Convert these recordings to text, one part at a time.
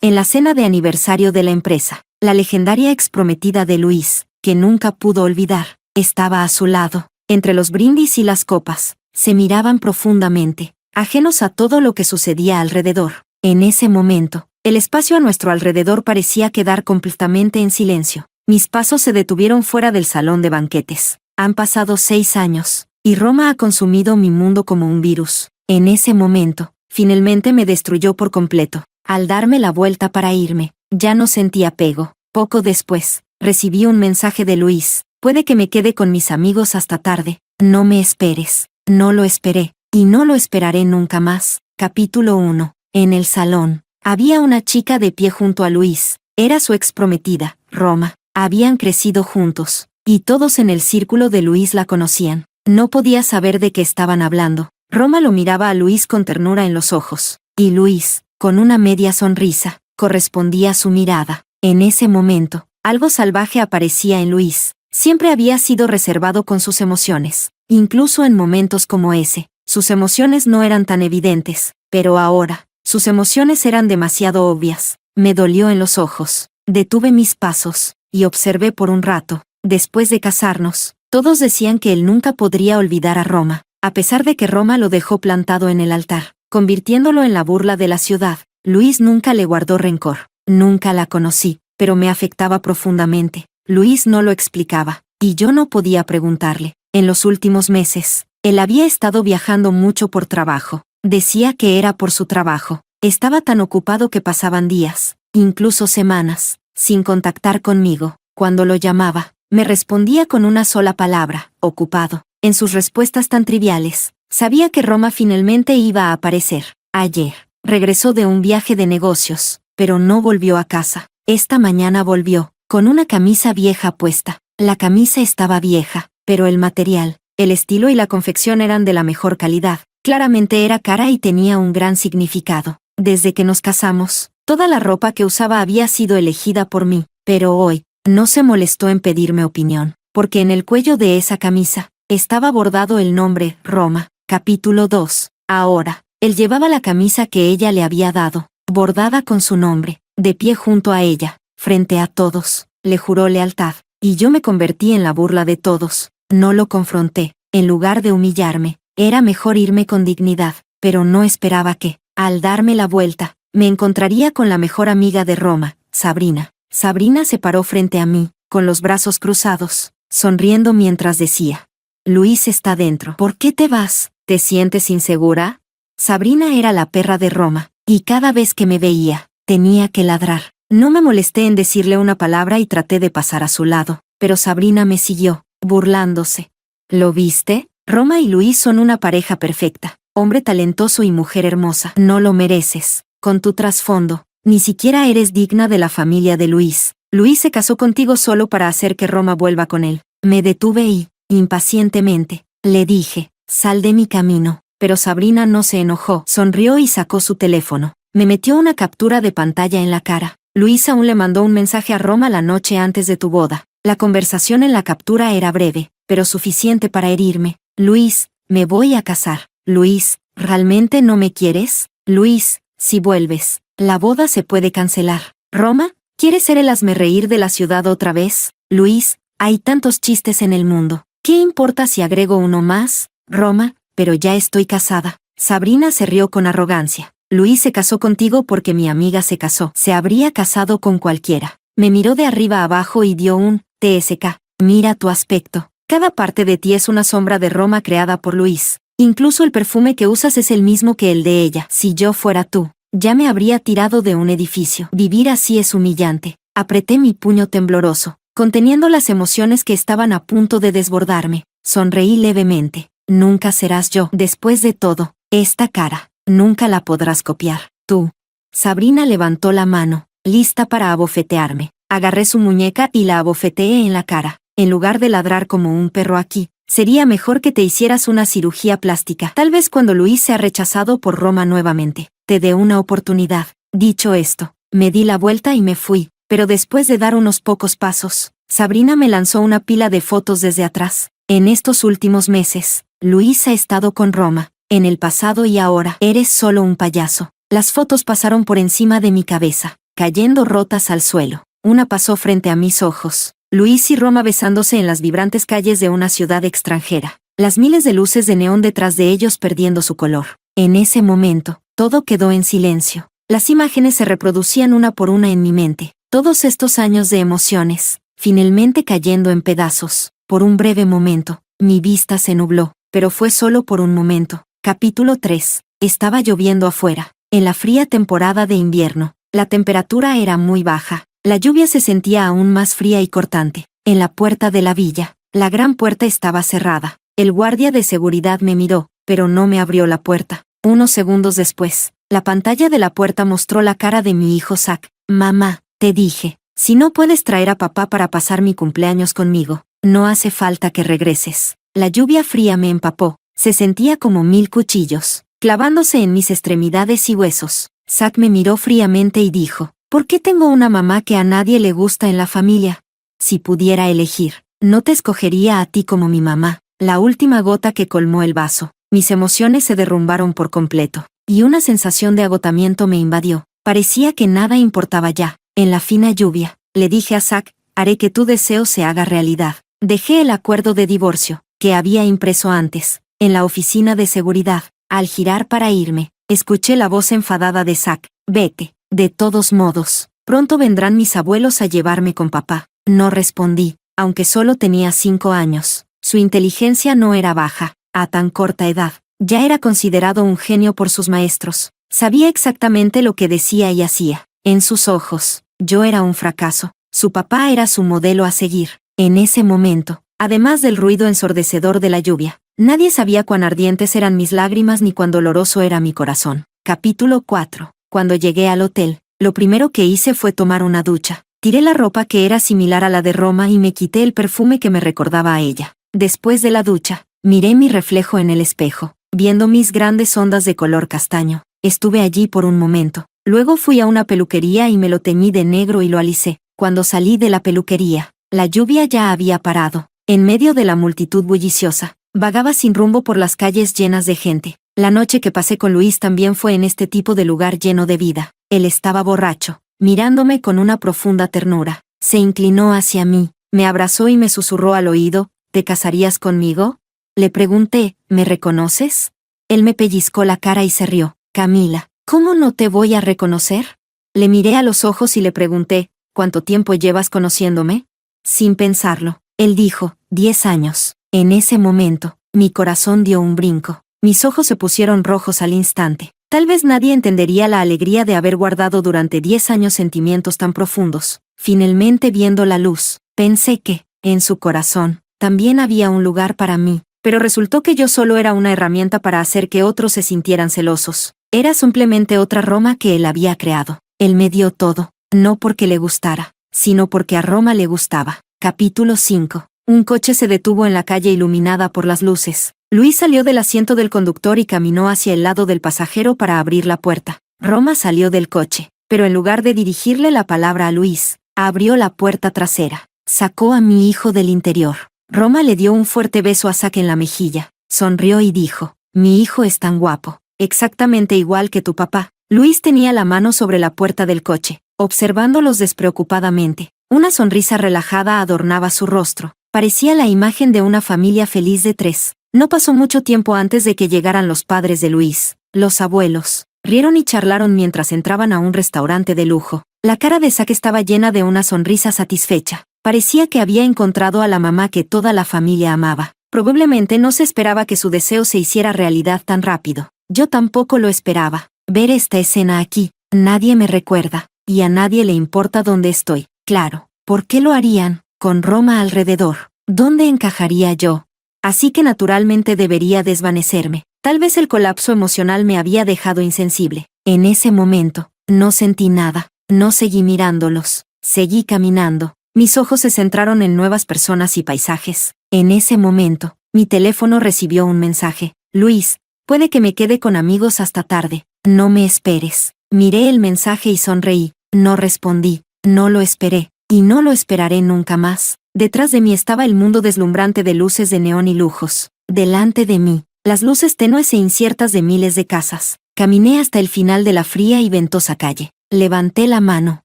en la cena de aniversario de la empresa. La legendaria exprometida de Luis, que nunca pudo olvidar, estaba a su lado. Entre los brindis y las copas, se miraban profundamente, ajenos a todo lo que sucedía alrededor. En ese momento, el espacio a nuestro alrededor parecía quedar completamente en silencio. Mis pasos se detuvieron fuera del salón de banquetes. Han pasado 6 años, y Roma ha consumido mi mundo como un virus. En ese momento, finalmente me destruyó por completo. Al darme la vuelta para irme, ya no sentí apego. Poco después, recibí un mensaje de Luis. Puede que me quede con mis amigos hasta tarde. No me esperes. No lo esperé, y no lo esperaré nunca más. Capítulo 1. En el salón, había una chica de pie junto a Luis. Era su exprometida, Roma. Habían crecido juntos, y todos en el círculo de Luis la conocían. No podía saber de qué estaban hablando. Roma lo miraba a Luis con ternura en los ojos, y Luis, con una media sonrisa, correspondía a su mirada. En ese momento, algo salvaje aparecía en Luis. Siempre había sido reservado con sus emociones. Incluso en momentos como ese, sus emociones no eran tan evidentes, pero ahora, sus emociones eran demasiado obvias. Me dolió en los ojos. Detuve mis pasos, y observé por un rato. Después de casarnos, todos decían que él nunca podría olvidar a Roma, a pesar de que Roma lo dejó plantado en el altar, convirtiéndolo en la burla de la ciudad. Luis nunca le guardó rencor. Nunca la conocí, pero me afectaba profundamente. Luis no lo explicaba, y yo no podía preguntarle. En los últimos meses, él había estado viajando mucho por trabajo. Decía que era por su trabajo. Estaba tan ocupado que pasaban días, incluso semanas, sin contactar conmigo. Cuando lo llamaba, me respondía con una sola palabra: ocupado. En sus respuestas tan triviales, sabía que Roma finalmente iba a aparecer. Ayer, regresó de un viaje de negocios, pero no volvió a casa. Esta mañana volvió, con una camisa vieja puesta. La camisa estaba vieja, pero el material, el estilo y la confección eran de la mejor calidad. Claramente era cara y tenía un gran significado. Desde que nos casamos, toda la ropa que usaba había sido elegida por mí, pero hoy, no se molestó en pedirme opinión, porque en el cuello de esa camisa, estaba bordado el nombre, Roma. Capítulo 2. Ahora, él llevaba la camisa que ella le había dado, bordada con su nombre, de pie junto a ella, frente a todos, le juró lealtad, y yo me convertí en la burla de todos. No lo confronté. En lugar de humillarme, era mejor irme con dignidad, pero no esperaba que, al darme la vuelta, me encontraría con la mejor amiga de Roma, Sabrina. Sabrina se paró frente a mí, con los brazos cruzados, sonriendo mientras decía: Luis está dentro. ¿Por qué te vas? ¿Te sientes insegura? Sabrina era la perra de Roma, y cada vez que me veía, tenía que ladrar. No me molesté en decirle una palabra y traté de pasar a su lado, pero Sabrina me siguió, burlándose. ¿Lo viste? Roma y Luis son una pareja perfecta, hombre talentoso y mujer hermosa. No lo mereces. Con tu trasfondo, ni siquiera eres digna de la familia de Luis. Luis se casó contigo solo para hacer que Roma vuelva con él. Me detuve y, impacientemente, le dije: sal de mi camino. Pero Sabrina no se enojó, sonrió y sacó su teléfono. Me metió una captura de pantalla en la cara. Luis aún le mandó un mensaje a Roma la noche antes de tu boda. La conversación en la captura era breve, pero suficiente para herirme. Luis, me voy a casar. Luis, ¿realmente no me quieres? Luis, si vuelves, la boda se puede cancelar. Roma, ¿quieres ser el hazmerreír de la ciudad otra vez? Luis, hay tantos chistes en el mundo. ¿Qué importa si agrego uno más? Roma, pero ya estoy casada. Sabrina se rió con arrogancia. Luis se casó contigo porque mi amiga se casó. Se habría casado con cualquiera. Me miró de arriba abajo y dio un TSK. Mira tu aspecto. Cada parte de ti es una sombra de Roma creada por Luis. Incluso el perfume que usas es el mismo que el de ella. Si yo fuera tú, ya me habría tirado de un edificio. Vivir así es humillante. Apreté mi puño tembloroso, conteniendo las emociones que estaban a punto de desbordarme. Sonreí levemente. Nunca serás yo. Después de todo, esta cara, nunca la podrás copiar. Tú. Sabrina levantó la mano, lista para abofetearme. Agarré su muñeca y la abofeteé en la cara. En lugar de ladrar como un perro aquí, sería mejor que te hicieras una cirugía plástica. Tal vez cuando Luis sea rechazado por Roma nuevamente, te dé una oportunidad. Dicho esto, me di la vuelta y me fui, pero después de dar unos pocos pasos, Sabrina me lanzó una pila de fotos desde atrás. En estos últimos meses, Luis ha estado con Roma, en el pasado y ahora. Eres solo un payaso. Las fotos pasaron por encima de mi cabeza. cayendo rotas al suelo. Una pasó frente a mis ojos. Luis y Roma besándose en las vibrantes calles de una ciudad extranjera. Las miles de luces de neón detrás de ellos perdiendo su color. En ese momento, todo quedó en silencio. Las imágenes se reproducían una por una en mi mente. Todos estos años de emociones, finalmente cayendo en pedazos. Por un breve momento, mi vista se nubló, pero fue solo por un momento. Capítulo 3. Estaba lloviendo afuera. En la fría temporada de invierno, la temperatura era muy baja. La lluvia se sentía aún más fría y cortante. En la puerta de la villa, la gran puerta estaba cerrada. El guardia de seguridad me miró, pero no me abrió la puerta. Unos segundos después, la pantalla de la puerta mostró la cara de mi hijo Zack. Mamá, te dije, si no puedes traer a papá para pasar mi cumpleaños conmigo, no hace falta que regreses. La lluvia fría me empapó. Se sentía como 1000 cuchillos, clavándose en mis extremidades y huesos. Zack me miró fríamente y dijo, ¿por qué tengo una mamá que a nadie le gusta en la familia? Si pudiera elegir, no te escogería a ti como mi mamá. La última gota que colmó el vaso. Mis emociones se derrumbaron por completo, y una sensación de agotamiento me invadió. Parecía que nada importaba ya. En la fina lluvia, le dije a Zack, haré que tu deseo se haga realidad. Dejé el acuerdo de divorcio, que había impreso antes, en la oficina de seguridad. Al girar para irme, escuché la voz enfadada de Zack. Vete. De todos modos, pronto vendrán mis abuelos a llevarme con papá. No respondí, aunque solo tenía 5 años. Su inteligencia no era baja. A tan corta edad, ya era considerado un genio por sus maestros. Sabía exactamente lo que decía y hacía. En sus ojos, yo era un fracaso. Su papá era su modelo a seguir. En ese momento, además del ruido ensordecedor de la lluvia, nadie sabía cuán ardientes eran mis lágrimas ni cuán doloroso era mi corazón. Capítulo 4. Cuando llegué al hotel, lo primero que hice fue tomar una ducha. Tiré la ropa que era similar a la de Roma y me quité el perfume que me recordaba a ella. Después de la ducha, miré mi reflejo en el espejo, viendo mis grandes ondas de color castaño. Estuve allí por un momento. Luego fui a una peluquería y me lo teñí de negro y lo alisé. Cuando salí de la peluquería, la lluvia ya había parado. En medio de la multitud bulliciosa, vagaba sin rumbo por las calles llenas de gente. La noche que pasé con Luis también fue en este tipo de lugar lleno de vida. Él estaba borracho, mirándome con una profunda ternura. Se inclinó hacia mí, me abrazó y me susurró al oído, ¿te casarías conmigo? Le pregunté, ¿me reconoces? Él me pellizcó la cara y se rió. Camila, ¿cómo no te voy a reconocer? Le miré a los ojos y le pregunté, ¿cuánto tiempo llevas conociéndome? Sin pensarlo, él dijo, 10 años. En ese momento, mi corazón dio un brinco. Mis ojos se pusieron rojos al instante. Tal vez nadie entendería la alegría de haber guardado durante 10 años sentimientos tan profundos. Finalmente viendo la luz, pensé que, en su corazón, también había un lugar para mí. Pero resultó que yo solo era una herramienta para hacer que otros se sintieran celosos. Era simplemente otra Roma que él había creado. Él me dio todo, no porque le gustara, sino porque a Roma le gustaba. Capítulo 5. Un coche se detuvo en la calle iluminada por las luces. Luis salió del asiento del conductor y caminó hacia el lado del pasajero para abrir la puerta. Roma salió del coche, pero en lugar de dirigirle la palabra a Luis, abrió la puerta trasera. Sacó a mi hijo del interior. Roma le dio un fuerte beso a Zack en la mejilla, sonrió y dijo, mi hijo es tan guapo, exactamente igual que tu papá. Luis tenía la mano sobre la puerta del coche, observándolos despreocupadamente. Una sonrisa relajada adornaba su rostro. Parecía la imagen de una familia feliz de 3. No pasó mucho tiempo antes de que llegaran los padres de Luis. Los abuelos rieron y charlaron mientras entraban a un restaurante de lujo. La cara de Zack estaba llena de una sonrisa satisfecha. Parecía que había encontrado a la mamá que toda la familia amaba. Probablemente no se esperaba que su deseo se hiciera realidad tan rápido. Yo tampoco lo esperaba. Ver esta escena aquí, nadie me recuerda, y a nadie le importa dónde estoy. Claro, ¿por qué lo harían? Con Roma alrededor, ¿dónde encajaría yo? Así que naturalmente debería desvanecerme. Tal vez el colapso emocional me había dejado insensible. En ese momento, no sentí nada. No seguí mirándolos. Seguí caminando. Mis ojos se centraron en nuevas personas y paisajes. En ese momento, mi teléfono recibió un mensaje. Luis, puede que me quede con amigos hasta tarde. No me esperes. Miré el mensaje y sonreí. No respondí. No lo esperé. Y no lo esperaré nunca más. Detrás de mí estaba el mundo deslumbrante de luces de neón y lujos. Delante de mí, las luces tenues e inciertas de miles de casas. Caminé hasta el final de la fría y ventosa calle. Levanté la mano.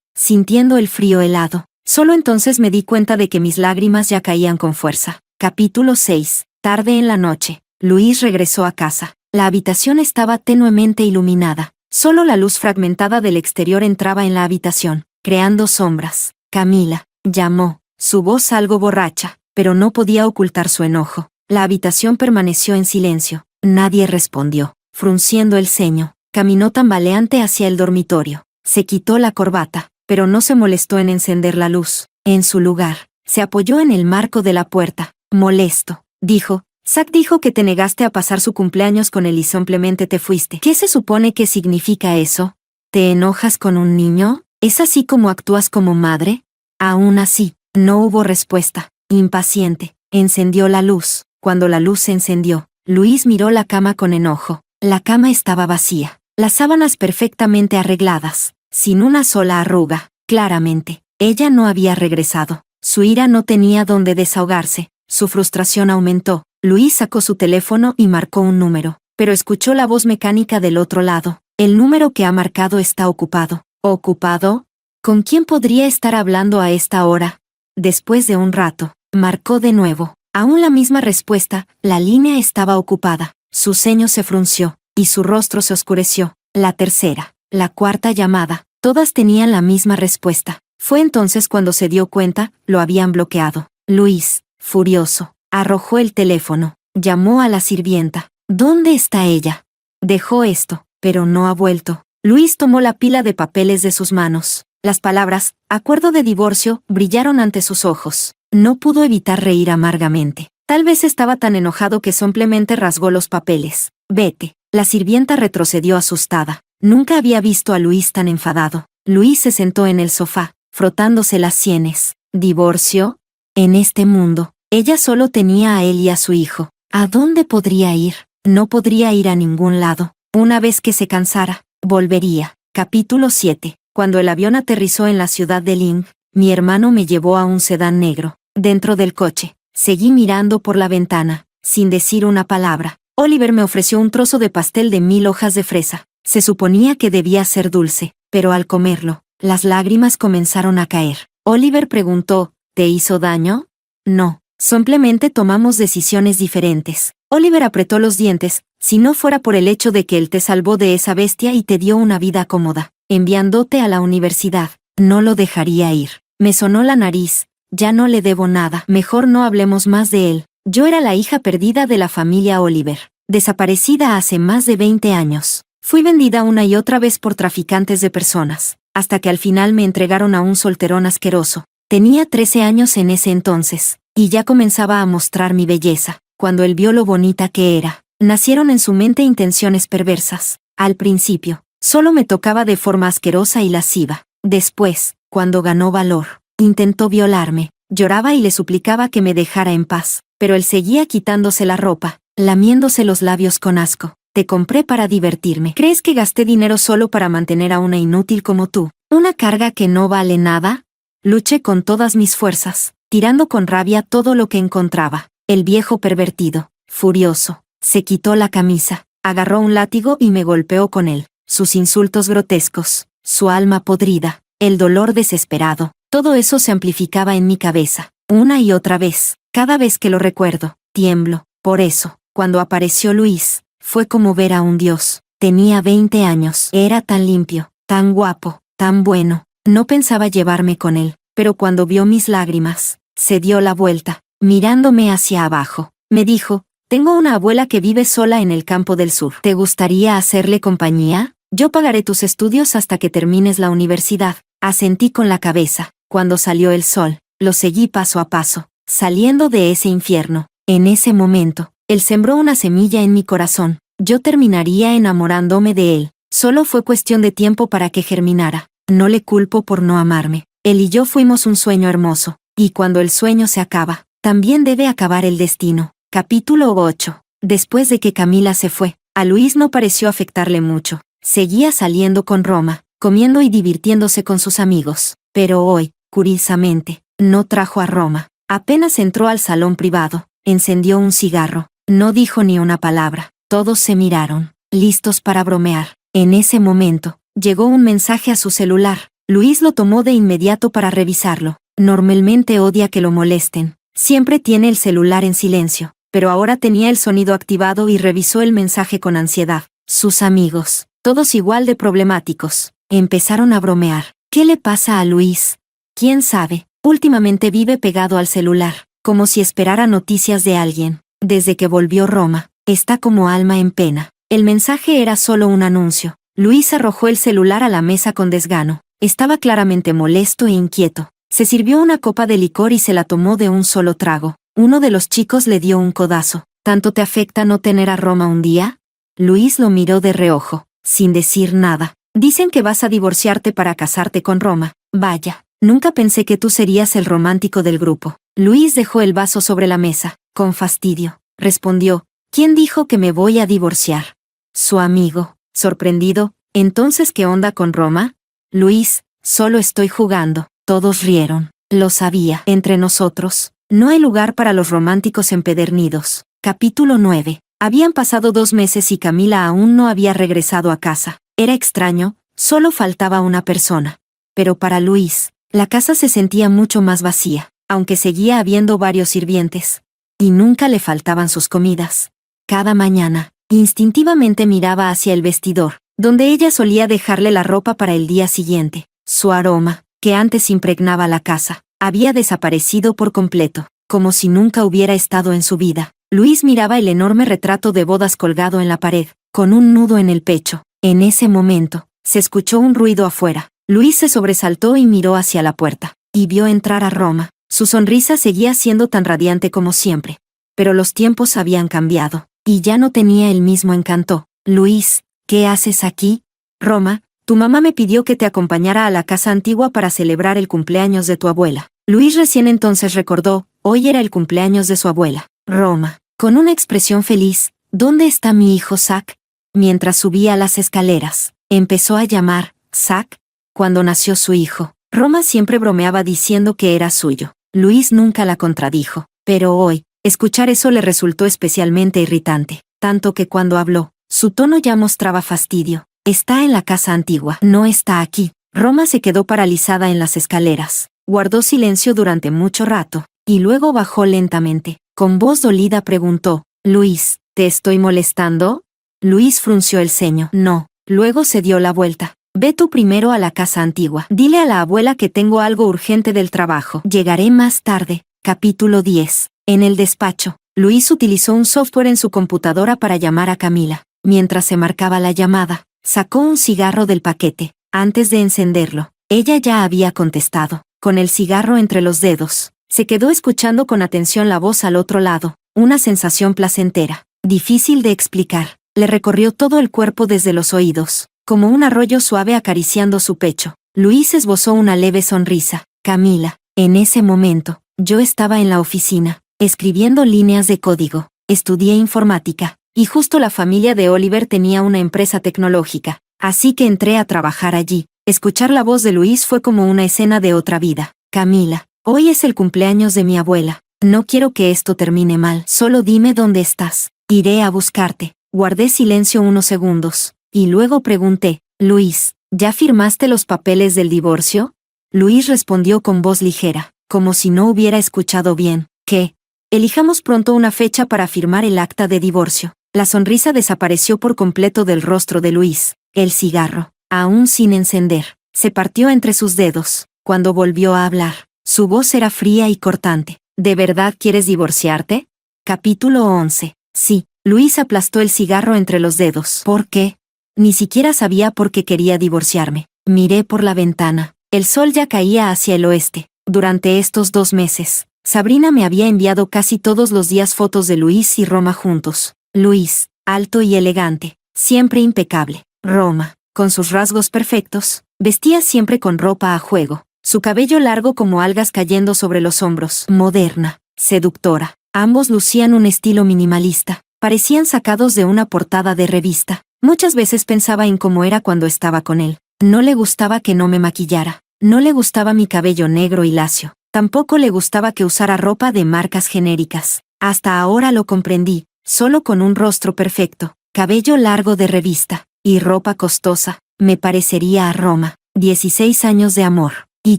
sintiendo el frío helado. Solo entonces me di cuenta de que mis lágrimas ya caían con fuerza. Capítulo 6. Tarde en la noche. Luis regresó a casa. La habitación estaba tenuemente iluminada. Solo la luz fragmentada del exterior entraba en la habitación, creando sombras. Camila, llamó, su voz algo borracha, pero no podía ocultar su enojo. La habitación permaneció en silencio. Nadie respondió. Frunciendo el ceño, caminó tambaleante hacia el dormitorio. Se quitó la corbata, pero no se molestó en encender la luz. En su lugar, se apoyó en el marco de la puerta. Molesto, dijo, Zack dijo que te negaste a pasar su cumpleaños con él y simplemente te fuiste. ¿Qué se supone que significa eso? ¿Te enojas con un niño? ¿Es así como actúas como madre? Aún así, no hubo respuesta. Impaciente, encendió la luz. Cuando la luz se encendió, Luis miró la cama con enojo. La cama estaba vacía, las sábanas perfectamente arregladas, sin una sola arruga. Claramente, ella no había regresado. Su ira no tenía dónde desahogarse. Su frustración aumentó. Luis sacó su teléfono y marcó un número, pero escuchó la voz mecánica del otro lado. El número que ha marcado está ocupado. ¿Ocupado? ¿Con quién podría estar hablando a esta hora? Después de un rato, marcó de nuevo. Aún la misma respuesta, la línea estaba ocupada. Su ceño se frunció, y su rostro se oscureció. La tercera, la cuarta llamada, todas tenían la misma respuesta. Fue entonces cuando se dio cuenta, lo habían bloqueado. Luis, furioso, arrojó el teléfono, llamó a la sirvienta. ¿Dónde está ella? Dejó esto, pero no ha vuelto. Luis tomó la pila de papeles de sus manos. Las palabras, acuerdo de divorcio, brillaron ante sus ojos. No pudo evitar reír amargamente. Tal vez estaba tan enojado que simplemente rasgó los papeles. Vete. La sirvienta retrocedió asustada. Nunca había visto a Luis tan enfadado. Luis se sentó en el sofá, frotándose las sienes. ¿Divorcio? En este mundo, ella solo tenía a él y a su hijo. ¿A dónde podría ir? No podría ir a ningún lado. Una vez que se cansara, volvería. Capítulo 7. Cuando el avión aterrizó en la ciudad de Ling, mi hermano me llevó a un sedán negro. Dentro del coche, seguí mirando por la ventana, sin decir una palabra. Oliver me ofreció un trozo de pastel de 1000 hojas de fresa. Se suponía que debía ser dulce, pero al comerlo, las lágrimas comenzaron a caer. Oliver preguntó, ¿te hizo daño? No, simplemente tomamos decisiones diferentes. Oliver apretó los dientes, si no fuera por el hecho de que él te salvó de esa bestia y te dio una vida cómoda, enviándote a la universidad, no lo dejaría ir. Me sonó la nariz. Ya no le debo nada. Mejor no hablemos más de él. Yo era la hija perdida de la familia Oliver, desaparecida hace más de 20 años. Fui vendida una y otra vez por traficantes de personas, hasta que al final me entregaron a un solterón asqueroso. Tenía 13 años en ese entonces, y ya comenzaba a mostrar mi belleza. Cuando él vio lo bonita que era, nacieron en su mente intenciones perversas. Al principio, solo me tocaba de forma asquerosa y lasciva. Después, cuando ganó valor, intentó violarme. Lloraba y le suplicaba que me dejara en paz, pero él seguía quitándose la ropa, lamiéndose los labios con asco. Te compré para divertirme. ¿Crees que gasté dinero solo para mantener a una inútil como tú? ¿Una carga que no vale nada? Luché con todas mis fuerzas, tirando con rabia todo lo que encontraba. El viejo pervertido, furioso, se quitó la camisa, agarró un látigo y me golpeó con él. Sus insultos grotescos, su alma podrida, el dolor desesperado, todo eso se amplificaba en mi cabeza, una y otra vez. Cada vez que lo recuerdo, tiemblo. Por eso, cuando apareció Luis, fue como ver a un dios. Tenía 20 años. Era tan limpio, tan guapo, tan bueno. No pensaba llevarme con él, pero cuando vio mis lágrimas, se dio la vuelta, mirándome hacia abajo. Me dijo, tengo una abuela que vive sola en el campo del sur. ¿Te gustaría hacerle compañía? Yo pagaré tus estudios hasta que termines la universidad. Asentí con la cabeza. Cuando salió el sol, lo seguí paso a paso, saliendo de ese infierno. En ese momento, él sembró una semilla en mi corazón. Yo terminaría enamorándome de él. Solo fue cuestión de tiempo para que germinara. No le culpo por no amarme. Él y yo fuimos un sueño hermoso. Y cuando el sueño se acaba, también debe acabar el destino. Capítulo 8. Después de que Camila se fue, a Luis no pareció afectarle mucho. Seguía saliendo con Roma, comiendo y divirtiéndose con sus amigos. Pero hoy, curiosamente, no trajo a Roma. Apenas entró al salón privado, encendió un cigarro. No dijo ni una palabra. Todos se miraron, listos para bromear. En ese momento, llegó un mensaje a su celular. Luis lo tomó de inmediato para revisarlo. Normalmente odia que lo molesten. Siempre tiene el celular en silencio, pero ahora tenía el sonido activado y revisó el mensaje con ansiedad. Sus amigos, todos igual de problemáticos, empezaron a bromear. ¿Qué le pasa a Luis? ¿Quién sabe? Últimamente vive pegado al celular, como si esperara noticias de alguien. Desde que volvió Roma, está como alma en pena. El mensaje era solo un anuncio. Luis arrojó el celular a la mesa con desgano. Estaba claramente molesto e inquieto. Se sirvió una copa de licor y se la tomó de un solo trago. Uno de los chicos le dio un codazo. ¿Tanto te afecta no tener a Roma un día? Luis lo miró de reojo, sin decir nada. Dicen que vas a divorciarte para casarte con Roma. Vaya, nunca pensé que tú serías el romántico del grupo. Luis dejó el vaso sobre la mesa. Con fastidio, respondió. ¿Quién dijo que me voy a divorciar? Su amigo, sorprendido. ¿Entonces qué onda con Roma? Luis, solo estoy jugando. Todos rieron. Lo sabía. Entre nosotros, no hay lugar para los románticos empedernidos. Capítulo 9. Habían pasado 2 meses y Camila aún no había regresado a casa. Era extraño, solo faltaba una persona. Pero para Luis, la casa se sentía mucho más vacía, aunque seguía habiendo varios sirvientes. Y nunca le faltaban sus comidas. Cada mañana, instintivamente miraba hacia el vestidor, donde ella solía dejarle la ropa para el día siguiente. Su aroma, que antes impregnaba la casa, había desaparecido por completo, como si nunca hubiera estado en su vida. Luis miraba el enorme retrato de bodas colgado en la pared, con un nudo en el pecho. En ese momento, se escuchó un ruido afuera. Luis se sobresaltó y miró hacia la puerta, y vio entrar a Roma. Su sonrisa seguía siendo tan radiante como siempre. Pero los tiempos habían cambiado, y ya no tenía el mismo encanto. Luis, ¿qué haces aquí? Roma, tu mamá me pidió que te acompañara a la casa antigua para celebrar el cumpleaños de tu abuela. Luis recién entonces recordó, hoy era el cumpleaños de su abuela. Roma, con una expresión feliz, ¿dónde está mi hijo Zack? Mientras subía las escaleras, empezó a llamar, Zack. Cuando nació su hijo, Roma siempre bromeaba diciendo que era suyo. Luis nunca la contradijo, pero hoy, escuchar eso le resultó especialmente irritante, tanto que cuando habló, su tono ya mostraba fastidio. Está en la casa antigua, no está aquí. Roma se quedó paralizada en las escaleras, guardó silencio durante mucho rato, y luego bajó lentamente. Con voz dolida preguntó, Luis, ¿te estoy molestando? Luis frunció el ceño. No. Luego se dio la vuelta. Ve tú primero a la casa antigua. Dile a la abuela que tengo algo urgente del trabajo. Llegaré más tarde. Capítulo 10. En el despacho, Luis utilizó un software en su computadora para llamar a Camila. Mientras se marcaba la llamada, sacó un cigarro del paquete. Antes de encenderlo, ella ya había contestado, con el cigarro entre los dedos. Se quedó escuchando con atención la voz al otro lado, una sensación placentera, difícil de explicar. Le recorrió todo el cuerpo desde los oídos, como un arroyo suave acariciando su pecho. Luis esbozó una leve sonrisa. Camila, en ese momento, yo estaba en la oficina, escribiendo líneas de código. Estudié informática, y justo la familia de Oliver tenía una empresa tecnológica, así que entré a trabajar allí. Escuchar la voz de Luis fue como una escena de otra vida. Camila, hoy es el cumpleaños de mi abuela. No quiero que esto termine mal. Solo dime dónde estás. Iré a buscarte. Guardé silencio unos segundos, y luego pregunté, Luis, ¿ya firmaste los papeles del divorcio? Luis respondió con voz ligera, como si no hubiera escuchado bien, que elijamos pronto una fecha para firmar el acta de divorcio. La sonrisa desapareció por completo del rostro de Luis. El cigarro, aún sin encender, se partió entre sus dedos. Cuando volvió a hablar, su voz era fría y cortante. ¿De verdad quieres divorciarte? Capítulo 11. Sí. Luis aplastó el cigarro entre los dedos. ¿Por qué? Ni siquiera sabía por qué quería divorciarme. Miré por la ventana. El sol ya caía hacia el oeste. Durante estos 2 meses, Sabrina me había enviado casi todos los días fotos de Luis y Roma juntos. Luis, alto y elegante, siempre impecable. Roma, con sus rasgos perfectos, vestía siempre con ropa a juego. Su cabello largo como algas cayendo sobre los hombros. Moderna, seductora. Ambos lucían un estilo minimalista. Parecían sacados de una portada de revista. Muchas veces pensaba en cómo era cuando estaba con él. No le gustaba que no me maquillara. No le gustaba mi cabello negro y lacio. Tampoco le gustaba que usara ropa de marcas genéricas. Hasta ahora lo comprendí. Solo con un rostro perfecto, cabello largo de revista, y ropa costosa, me parecería a Roma. 16 años de amor. Y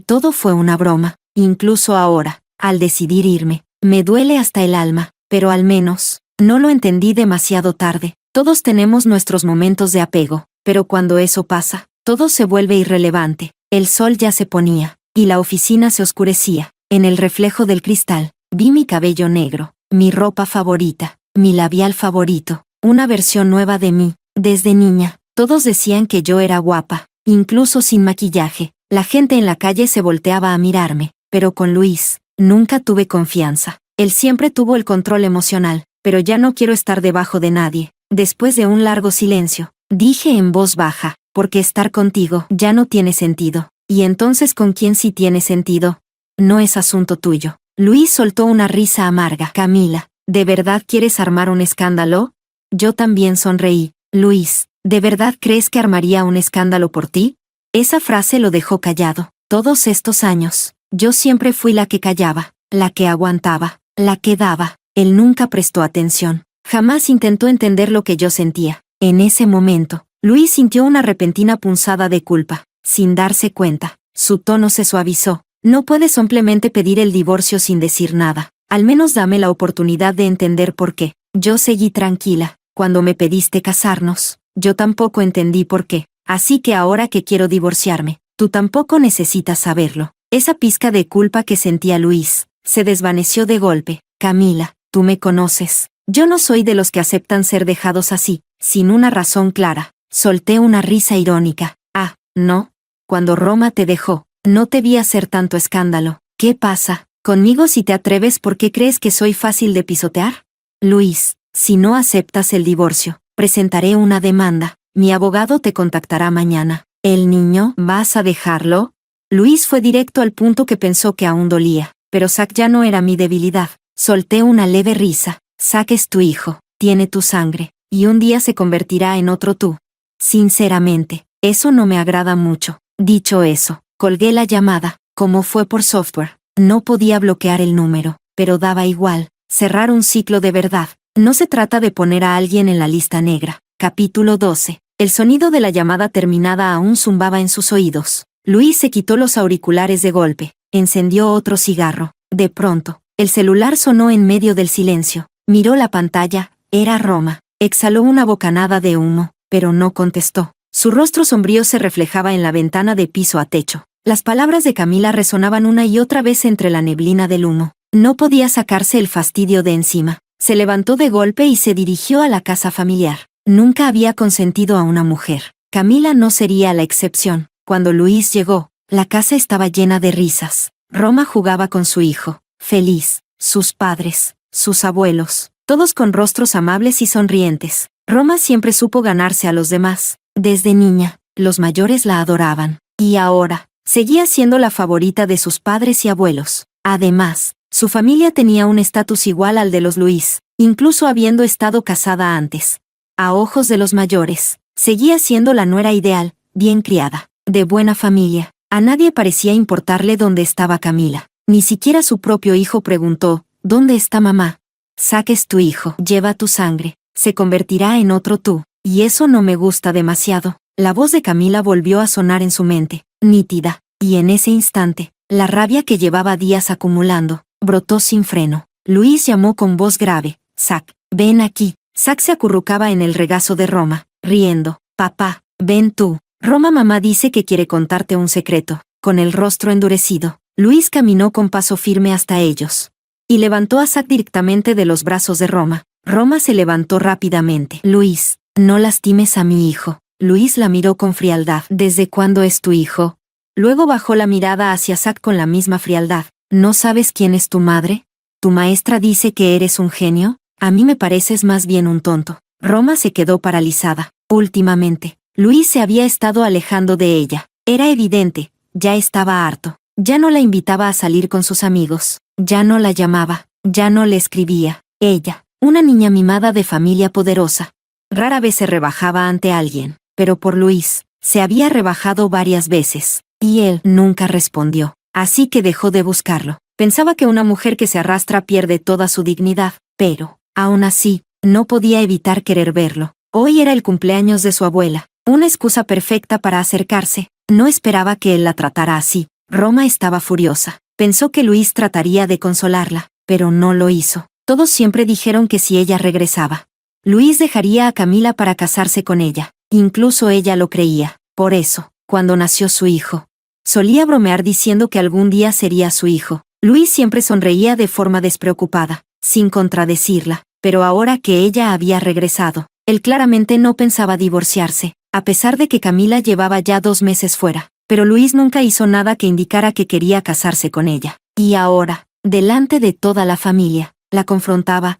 todo fue una broma. Incluso ahora, al decidir irme, me duele hasta el alma, pero al menos, no lo entendí demasiado tarde. Todos tenemos nuestros momentos de apego, pero cuando eso pasa, todo se vuelve irrelevante. El sol ya se ponía, y la oficina se oscurecía. En el reflejo del cristal, vi mi cabello negro, mi ropa favorita, mi labial favorito, una versión nueva de mí. Desde niña, todos decían que yo era guapa, incluso sin maquillaje. La gente en la calle se volteaba a mirarme, pero con Luis, nunca tuve confianza. Él siempre tuvo el control emocional, pero ya no quiero estar debajo de nadie. Después de un largo silencio, dije en voz baja, porque estar contigo ya no tiene sentido. ¿Y entonces con quién sí tiene sentido? No es asunto tuyo. Luis soltó una risa amarga. Camila, ¿de verdad quieres armar un escándalo? Yo también sonreí. Luis, ¿de verdad crees que armaría un escándalo por ti? Esa frase lo dejó callado. Todos estos años, yo siempre fui la que callaba, la que aguantaba, la que daba. Él nunca prestó atención. Jamás intentó entender lo que yo sentía. En ese momento, Luis sintió una repentina punzada de culpa. Sin darse cuenta, su tono se suavizó. No puedes simplemente pedir el divorcio sin decir nada. Al menos dame la oportunidad de entender por qué. Yo seguí tranquila. Cuando me pediste casarnos, yo tampoco entendí por qué. Así que ahora que quiero divorciarme, tú tampoco necesitas saberlo. Esa pizca de culpa que sentía Luis se desvaneció de golpe. Camila, tú me conoces. Yo no soy de los que aceptan ser dejados así, sin una razón clara. Solté una risa irónica. Ah, ¿no? Cuando Roma te dejó, no te vi hacer tanto escándalo. ¿Qué pasa? Conmigo si te atreves, ¿por qué crees que soy fácil de pisotear? Luis, si no aceptas el divorcio, presentaré una demanda. Mi abogado te contactará mañana. ¿El niño? ¿Vas a dejarlo? Luis fue directo al punto que pensó que aún dolía, pero Zack ya no era mi debilidad. Solté una leve risa. Zack es tu hijo, tiene tu sangre, y un día se convertirá en otro tú. Sinceramente, eso no me agrada mucho. Dicho eso, colgué la llamada. Como fue por software, no podía bloquear el número, pero daba igual. Cerrar un ciclo de verdad. No se trata de poner a alguien en la lista negra. Capítulo 12. El sonido de la llamada terminada aún zumbaba en sus oídos. Luis se quitó los auriculares de golpe. Encendió otro cigarro. De pronto, el celular sonó en medio del silencio. Miró la pantalla. Era Roma. Exhaló una bocanada de humo, pero no contestó. Su rostro sombrío se reflejaba en la ventana de piso a techo. Las palabras de Camila resonaban una y otra vez entre la neblina del humo. No podía sacarse el fastidio de encima. Se levantó de golpe y se dirigió a la casa familiar. Nunca había consentido a una mujer. Camila no sería la excepción. Cuando Luis llegó, la casa estaba llena de risas. Roma jugaba con su hijo, feliz, sus padres, sus abuelos, todos con rostros amables y sonrientes. Roma siempre supo ganarse a los demás. Desde niña, los mayores la adoraban. Y ahora, seguía siendo la favorita de sus padres y abuelos. Además, su familia tenía un estatus igual al de los Luis, incluso habiendo estado casada antes. A ojos de los mayores, seguía siendo la nuera ideal, bien criada, de buena familia. A nadie parecía importarle dónde estaba Camila. Ni siquiera su propio hijo preguntó, ¿dónde está mamá? Zack es tu hijo, lleva tu sangre, se convertirá en otro tú, y eso no me gusta demasiado. La voz de Camila volvió a sonar en su mente, nítida, y en ese instante, la rabia que llevaba días acumulando, brotó sin freno. Luis llamó con voz grave, Zack, ven aquí. Zack se acurrucaba en el regazo de Roma, riendo. Papá, ven tú. Roma, mamá dice que quiere contarte un secreto. Con el rostro endurecido, Luis caminó con paso firme hasta ellos. Y levantó a Zack directamente de los brazos de Roma. Roma se levantó rápidamente. Luis, no lastimes a mi hijo. Luis la miró con frialdad. ¿Desde cuándo es tu hijo? Luego bajó la mirada hacia Zack con la misma frialdad. ¿No sabes quién es tu madre? ¿Tu maestra dice que eres un genio? A mí me pareces más bien un tonto. Roma se quedó paralizada. Últimamente, Luis se había estado alejando de ella. Era evidente, ya estaba harto. Ya no la invitaba a salir con sus amigos. Ya no la llamaba. Ya no le escribía. Ella, una niña mimada de familia poderosa, rara vez se rebajaba ante alguien. Pero por Luis, se había rebajado varias veces. Y él nunca respondió. Así que dejó de buscarlo. Pensaba que una mujer que se arrastra pierde toda su dignidad. Pero, aún así, no podía evitar querer verlo. Hoy era el cumpleaños de su abuela. Una excusa perfecta para acercarse. No esperaba que él la tratara así. Roma estaba furiosa. Pensó que Luis trataría de consolarla, pero no lo hizo. Todos siempre dijeron que si ella regresaba, Luis dejaría a Camila para casarse con ella. Incluso ella lo creía. Por eso, cuando nació su hijo, solía bromear diciendo que algún día sería su hijo. Luis siempre sonreía de forma despreocupada, sin contradecirla, pero ahora que ella había regresado, él claramente no pensaba divorciarse, a pesar de que Camila llevaba ya 2 meses fuera. Pero Luis nunca hizo nada que indicara que quería casarse con ella. Y ahora, delante de toda la familia, la confrontaba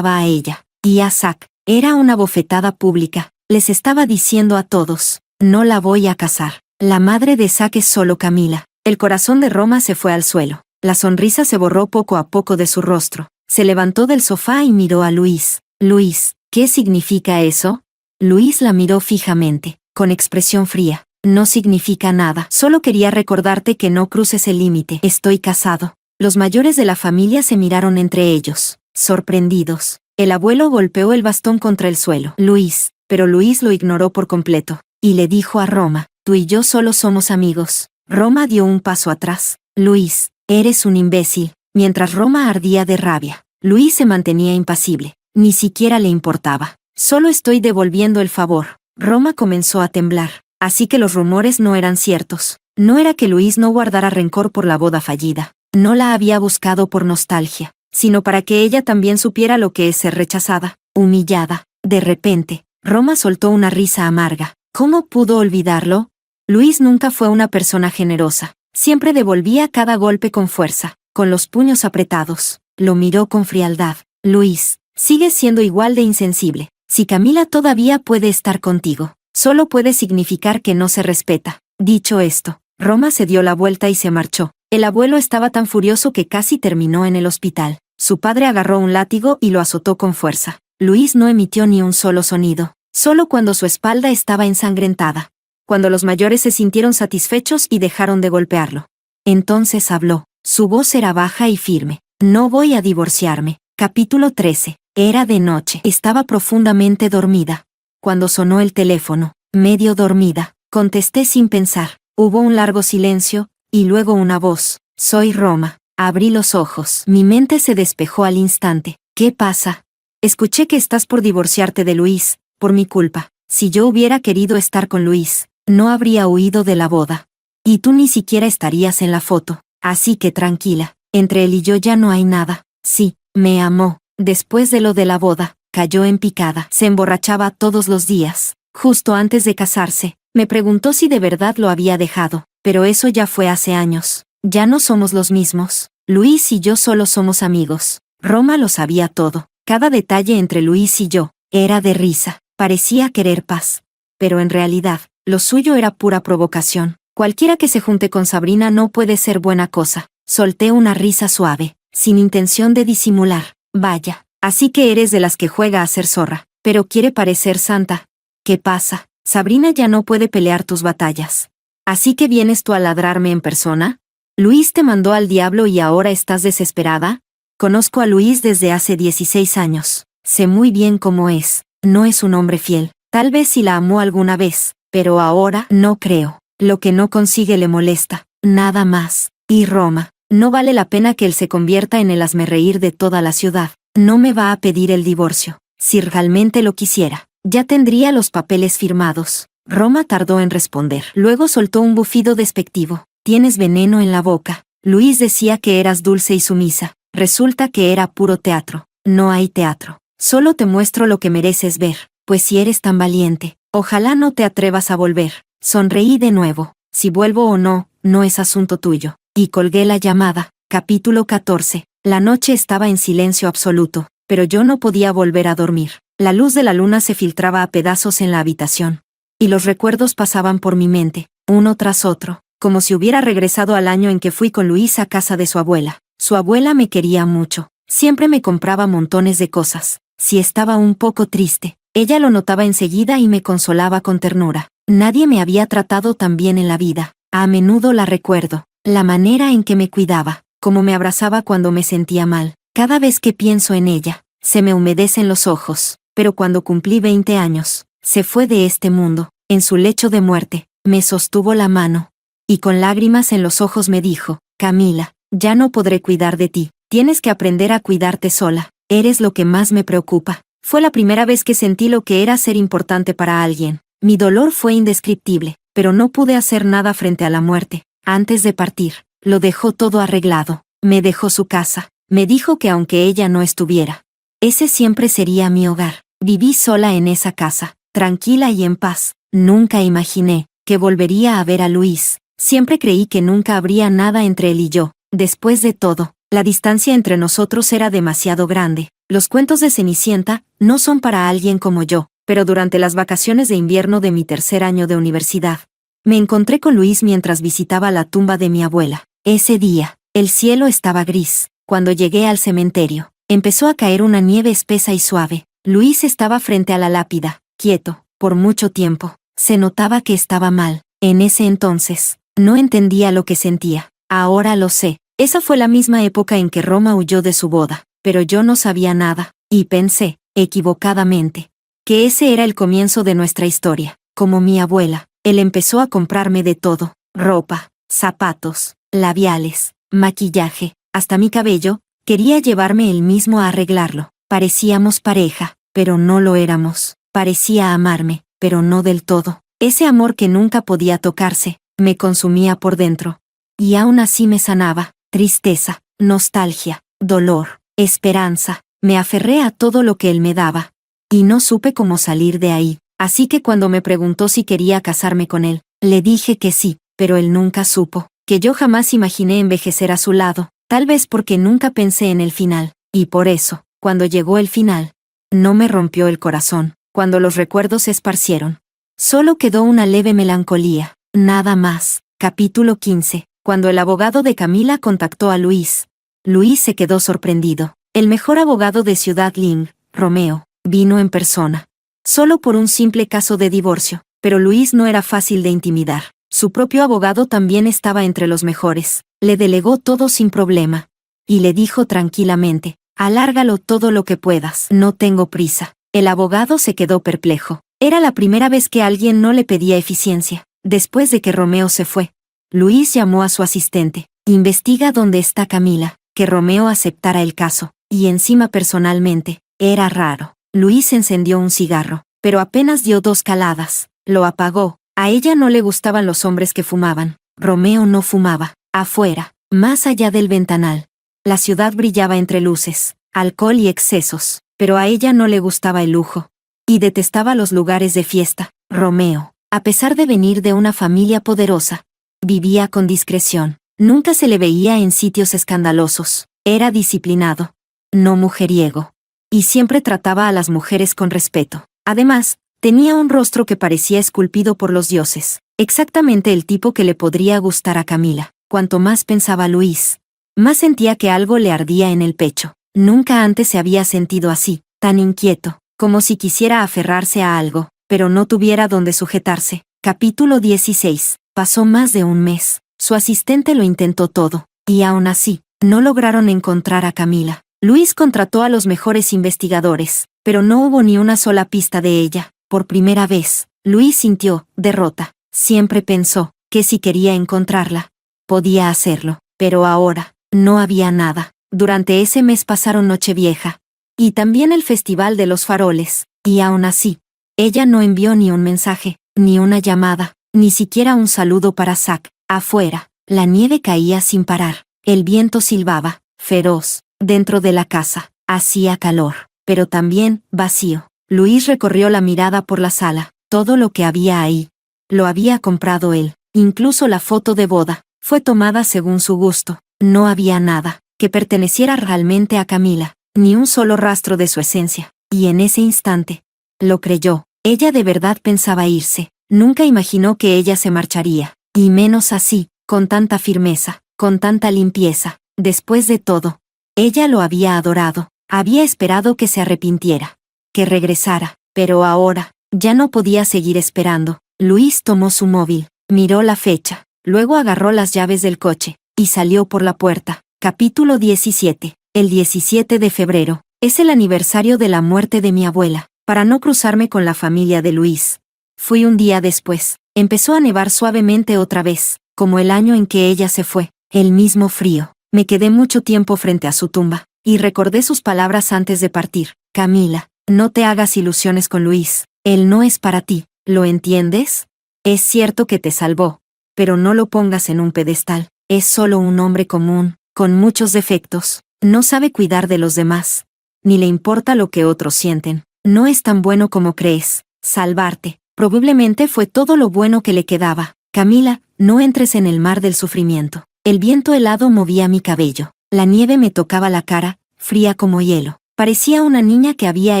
a ella. Y a Zack, era una bofetada pública. Les estaba diciendo a todos, no la voy a casar. La madre de Zack es solo Camila. El corazón de Roma se fue al suelo. La sonrisa se borró poco a poco de su rostro. Se levantó del sofá y miró a Luis. Luis, ¿qué significa eso? Luis la miró fijamente, con expresión fría. No significa nada. Solo quería recordarte que no cruces el límite. Estoy casado. Los mayores de la familia se miraron entre ellos, sorprendidos. El abuelo golpeó el bastón contra el suelo. Luis, pero Luis lo ignoró por completo, y le dijo a Roma, tú y yo solo somos amigos. Roma dio un paso atrás. Luis, eres un imbécil. Mientras Roma ardía de rabia, Luis se mantenía impasible. Ni siquiera le importaba. Solo estoy devolviendo el favor. Roma comenzó a temblar. Así que los rumores no eran ciertos. No era que Luis no guardara rencor por la boda fallida. No la había buscado por nostalgia, sino para que ella también supiera lo que es ser rechazada, humillada. De repente, Roma soltó una risa amarga. ¿Cómo pudo olvidarlo? Luis nunca fue una persona generosa. Siempre devolvía cada golpe con fuerza, con los puños apretados. Lo miró con frialdad. Luis, sigues siendo igual de insensible. Si Camila todavía puede estar contigo, solo puede significar que no se respeta. Dicho esto, Roma se dio la vuelta y se marchó. El abuelo estaba tan furioso que casi terminó en el hospital. Su padre agarró un látigo y lo azotó con fuerza. Luis no emitió ni un solo sonido, solo cuando su espalda estaba ensangrentada. Cuando los mayores se sintieron satisfechos y dejaron de golpearlo. Entonces habló. Su voz era baja y firme. No voy a divorciarme. Capítulo 13. Era de noche. Estaba profundamente dormida. Cuando sonó el teléfono, medio dormida, contesté sin pensar. Hubo un largo silencio, y luego una voz. Soy Roma. Abrí los ojos. Mi mente se despejó al instante. ¿Qué pasa? Escuché que estás por divorciarte de Luis, por mi culpa. Si yo hubiera querido estar con Luis, no habría huido de la boda. Y tú ni siquiera estarías en la foto. Así que tranquila, entre él y yo ya no hay nada. Sí, me amó. Después de lo de la boda, cayó en picada. Se emborrachaba todos los días. Justo antes de casarse, me preguntó si de verdad lo había dejado. Pero eso ya fue hace años. Ya no somos los mismos. Luis y yo solo somos amigos. Roma lo sabía todo. Cada detalle entre Luis y yo era de risa. Parecía querer paz. Pero en realidad, lo suyo era pura provocación. Cualquiera que se junte con Sabrina no puede ser buena cosa. Solté una risa suave, sin intención de disimular. Vaya, así que eres de las que juega a ser zorra, pero quiere parecer santa. ¿Qué pasa? Sabrina ya no puede pelear tus batallas. ¿Así que vienes tú a ladrarme en persona? ¿Luis te mandó al diablo y ahora estás desesperada? Conozco a Luis desde hace 16 años. Sé muy bien cómo es. No es un hombre fiel. Tal vez si la amó alguna vez, pero ahora no creo. Lo que no consigue le molesta. Nada más. Y Roma, no vale la pena que él se convierta en el hazmerreír de toda la ciudad. No me va a pedir el divorcio. Si realmente lo quisiera, ya tendría los papeles firmados. Roma tardó en responder. Luego soltó un bufido despectivo. Tienes veneno en la boca. Luis decía que eras dulce y sumisa. Resulta que era puro teatro. No hay teatro. Solo te muestro lo que mereces ver. Pues si eres tan valiente, ojalá no te atrevas a volver. Sonreí de nuevo. Si vuelvo o no, no es asunto tuyo. Y colgué la llamada. Capítulo 14. La noche estaba en silencio absoluto, pero yo no podía volver a dormir. La luz de la luna se filtraba a pedazos en la habitación. Y los recuerdos pasaban por mi mente, uno tras otro, como si hubiera regresado al año en que fui con Luis a casa de su abuela. Su abuela me quería mucho. Siempre me compraba montones de cosas. Si estaba un poco triste, ella lo notaba enseguida y me consolaba con ternura. Nadie me había tratado tan bien en la vida. A menudo la recuerdo. La manera en que me cuidaba, como me abrazaba cuando me sentía mal. Cada vez que pienso en ella, se me humedecen los ojos. Pero cuando cumplí 20 años, se fue de este mundo. en su lecho de muerte, me sostuvo la mano. Y con lágrimas en los ojos me dijo: Camila, ya no podré cuidar de ti. Tienes que aprender a cuidarte sola. Eres lo que más me preocupa. Fue la primera vez que sentí lo que era ser importante para alguien. Mi dolor fue indescriptible, pero no pude hacer nada frente a la muerte. Antes de partir, lo dejó todo arreglado. Me dejó su casa. Me dijo que aunque ella no estuviera, ese siempre sería mi hogar. Viví sola en esa casa, tranquila y en paz. Nunca imaginé que volvería a ver a Luis. Siempre creí que nunca habría nada entre él y yo. Después de todo, la distancia entre nosotros era demasiado grande. Los cuentos de Cenicienta no son para alguien como yo, pero durante las vacaciones de invierno de mi tercer año de universidad, me encontré con Luis mientras visitaba la tumba de mi abuela. Ese día, el cielo estaba gris. Cuando llegué al cementerio, empezó a caer una nieve espesa y suave. Luis estaba frente a la lápida, quieto, por mucho tiempo. Se notaba que estaba mal. En ese entonces, no entendía lo que sentía. Ahora lo sé. Esa fue la misma época en que Roma huyó de su boda, pero yo no sabía nada, y pensé, equivocadamente, que ese era el comienzo de nuestra historia. Como mi abuela, él empezó a comprarme de todo: ropa, zapatos, labiales, maquillaje, hasta mi cabello. Quería llevarme él mismo a arreglarlo. Parecíamos pareja, pero no lo éramos. Parecía amarme, pero no del todo. Ese amor que nunca podía tocarse, me consumía por dentro. Y aún así me sanaba. Tristeza, nostalgia, dolor, esperanza. Me aferré a todo lo que él me daba. Y no supe cómo salir de ahí. Así que cuando me preguntó si quería casarme con él, le dije que sí, pero él nunca supo que yo jamás imaginé envejecer a su lado. Tal vez porque nunca pensé en el final. Y por eso, cuando llegó el final, no me rompió el corazón. Cuando los recuerdos se esparcieron, solo quedó una leve melancolía. Nada más. Capítulo 15. Cuando el abogado de Camila contactó a Luis, Luis se quedó sorprendido. El mejor abogado de Ciudad Ling, Romeo, vino en persona. Solo por un simple caso de divorcio, pero Luis no era fácil de intimidar. Su propio abogado también estaba entre los mejores. Le delegó todo sin problema. Y le dijo tranquilamente: alárgalo todo lo que puedas. No tengo prisa. El abogado se quedó perplejo. Era la primera vez que alguien no le pedía eficiencia. Después de que Romeo se fue, Luis llamó a su asistente. Investiga dónde está Camila. Que Romeo aceptara el caso. Y encima personalmente. Era raro. Luis encendió un cigarro, pero apenas dio 2 caladas. Lo apagó. A ella no le gustaban los hombres que fumaban. Romeo no fumaba. Afuera, más allá del ventanal, la ciudad brillaba entre luces, alcohol y excesos, pero a ella no le gustaba el lujo. Y detestaba los lugares de fiesta. Romeo, a pesar de venir de una familia poderosa, vivía con discreción. Nunca se le veía en sitios escandalosos. Era disciplinado, no mujeriego. Y siempre trataba a las mujeres con respeto. Además, tenía un rostro que parecía esculpido por los dioses. Exactamente el tipo que le podría gustar a Camila. Cuanto más pensaba Luis, más sentía que algo le ardía en el pecho. Nunca antes se había sentido así, tan inquieto, como si quisiera aferrarse a algo, pero no tuviera dónde sujetarse. Capítulo 16. Pasó más de un mes. Su asistente lo intentó todo, y aún así, no lograron encontrar a Camila. Luis contrató a los mejores investigadores, pero no hubo ni una sola pista de ella. Por primera vez, Luis sintió derrota. Siempre pensó que si quería encontrarla, podía hacerlo, pero ahora, no había nada. Durante ese mes pasaron Nochevieja, y también el Festival de los Faroles, y aún así, ella no envió ni un mensaje, ni una llamada, ni siquiera un saludo para Zack. Afuera, la nieve caía sin parar, el viento silbaba, feroz, dentro de la casa. Hacía calor, pero también vacío. Luis recorrió la mirada por la sala. Todo lo que había ahí, lo había comprado él. Incluso la foto de boda fue tomada según su gusto. No había nada que perteneciera realmente a Camila, ni un solo rastro de su esencia. Y en ese instante, lo creyó. Ella de verdad pensaba irse. Nunca imaginó que ella se marcharía. Y menos así, con tanta firmeza, con tanta limpieza. Después de todo, ella lo había adorado. Había esperado que se arrepintiera, que regresara. Pero ahora, ya no podía seguir esperando. Luis tomó su móvil, miró la fecha, luego agarró las llaves del coche, y salió por la puerta. Capítulo 17. El 17 de febrero, es el aniversario de la muerte de mi abuela. Para no cruzarme con la familia de Luis, Fui un día después. Empezó a nevar suavemente otra vez, como el año en que ella se fue. El mismo frío. Me quedé mucho tiempo frente a su tumba, y recordé sus palabras antes de partir. Camila, no te hagas ilusiones con Luis. Él no es para ti. ¿Lo entiendes? Es cierto que te salvó, pero no lo pongas en un pedestal. Es solo un hombre común, con muchos defectos. No sabe cuidar de los demás. Ni le importa lo que otros sienten. No es tan bueno como crees. Salvarte, probablemente fue todo lo bueno que le quedaba. Camila, no entres en el mar del sufrimiento. El viento helado movía mi cabello. La nieve me tocaba la cara, fría como hielo. Parecía una niña que había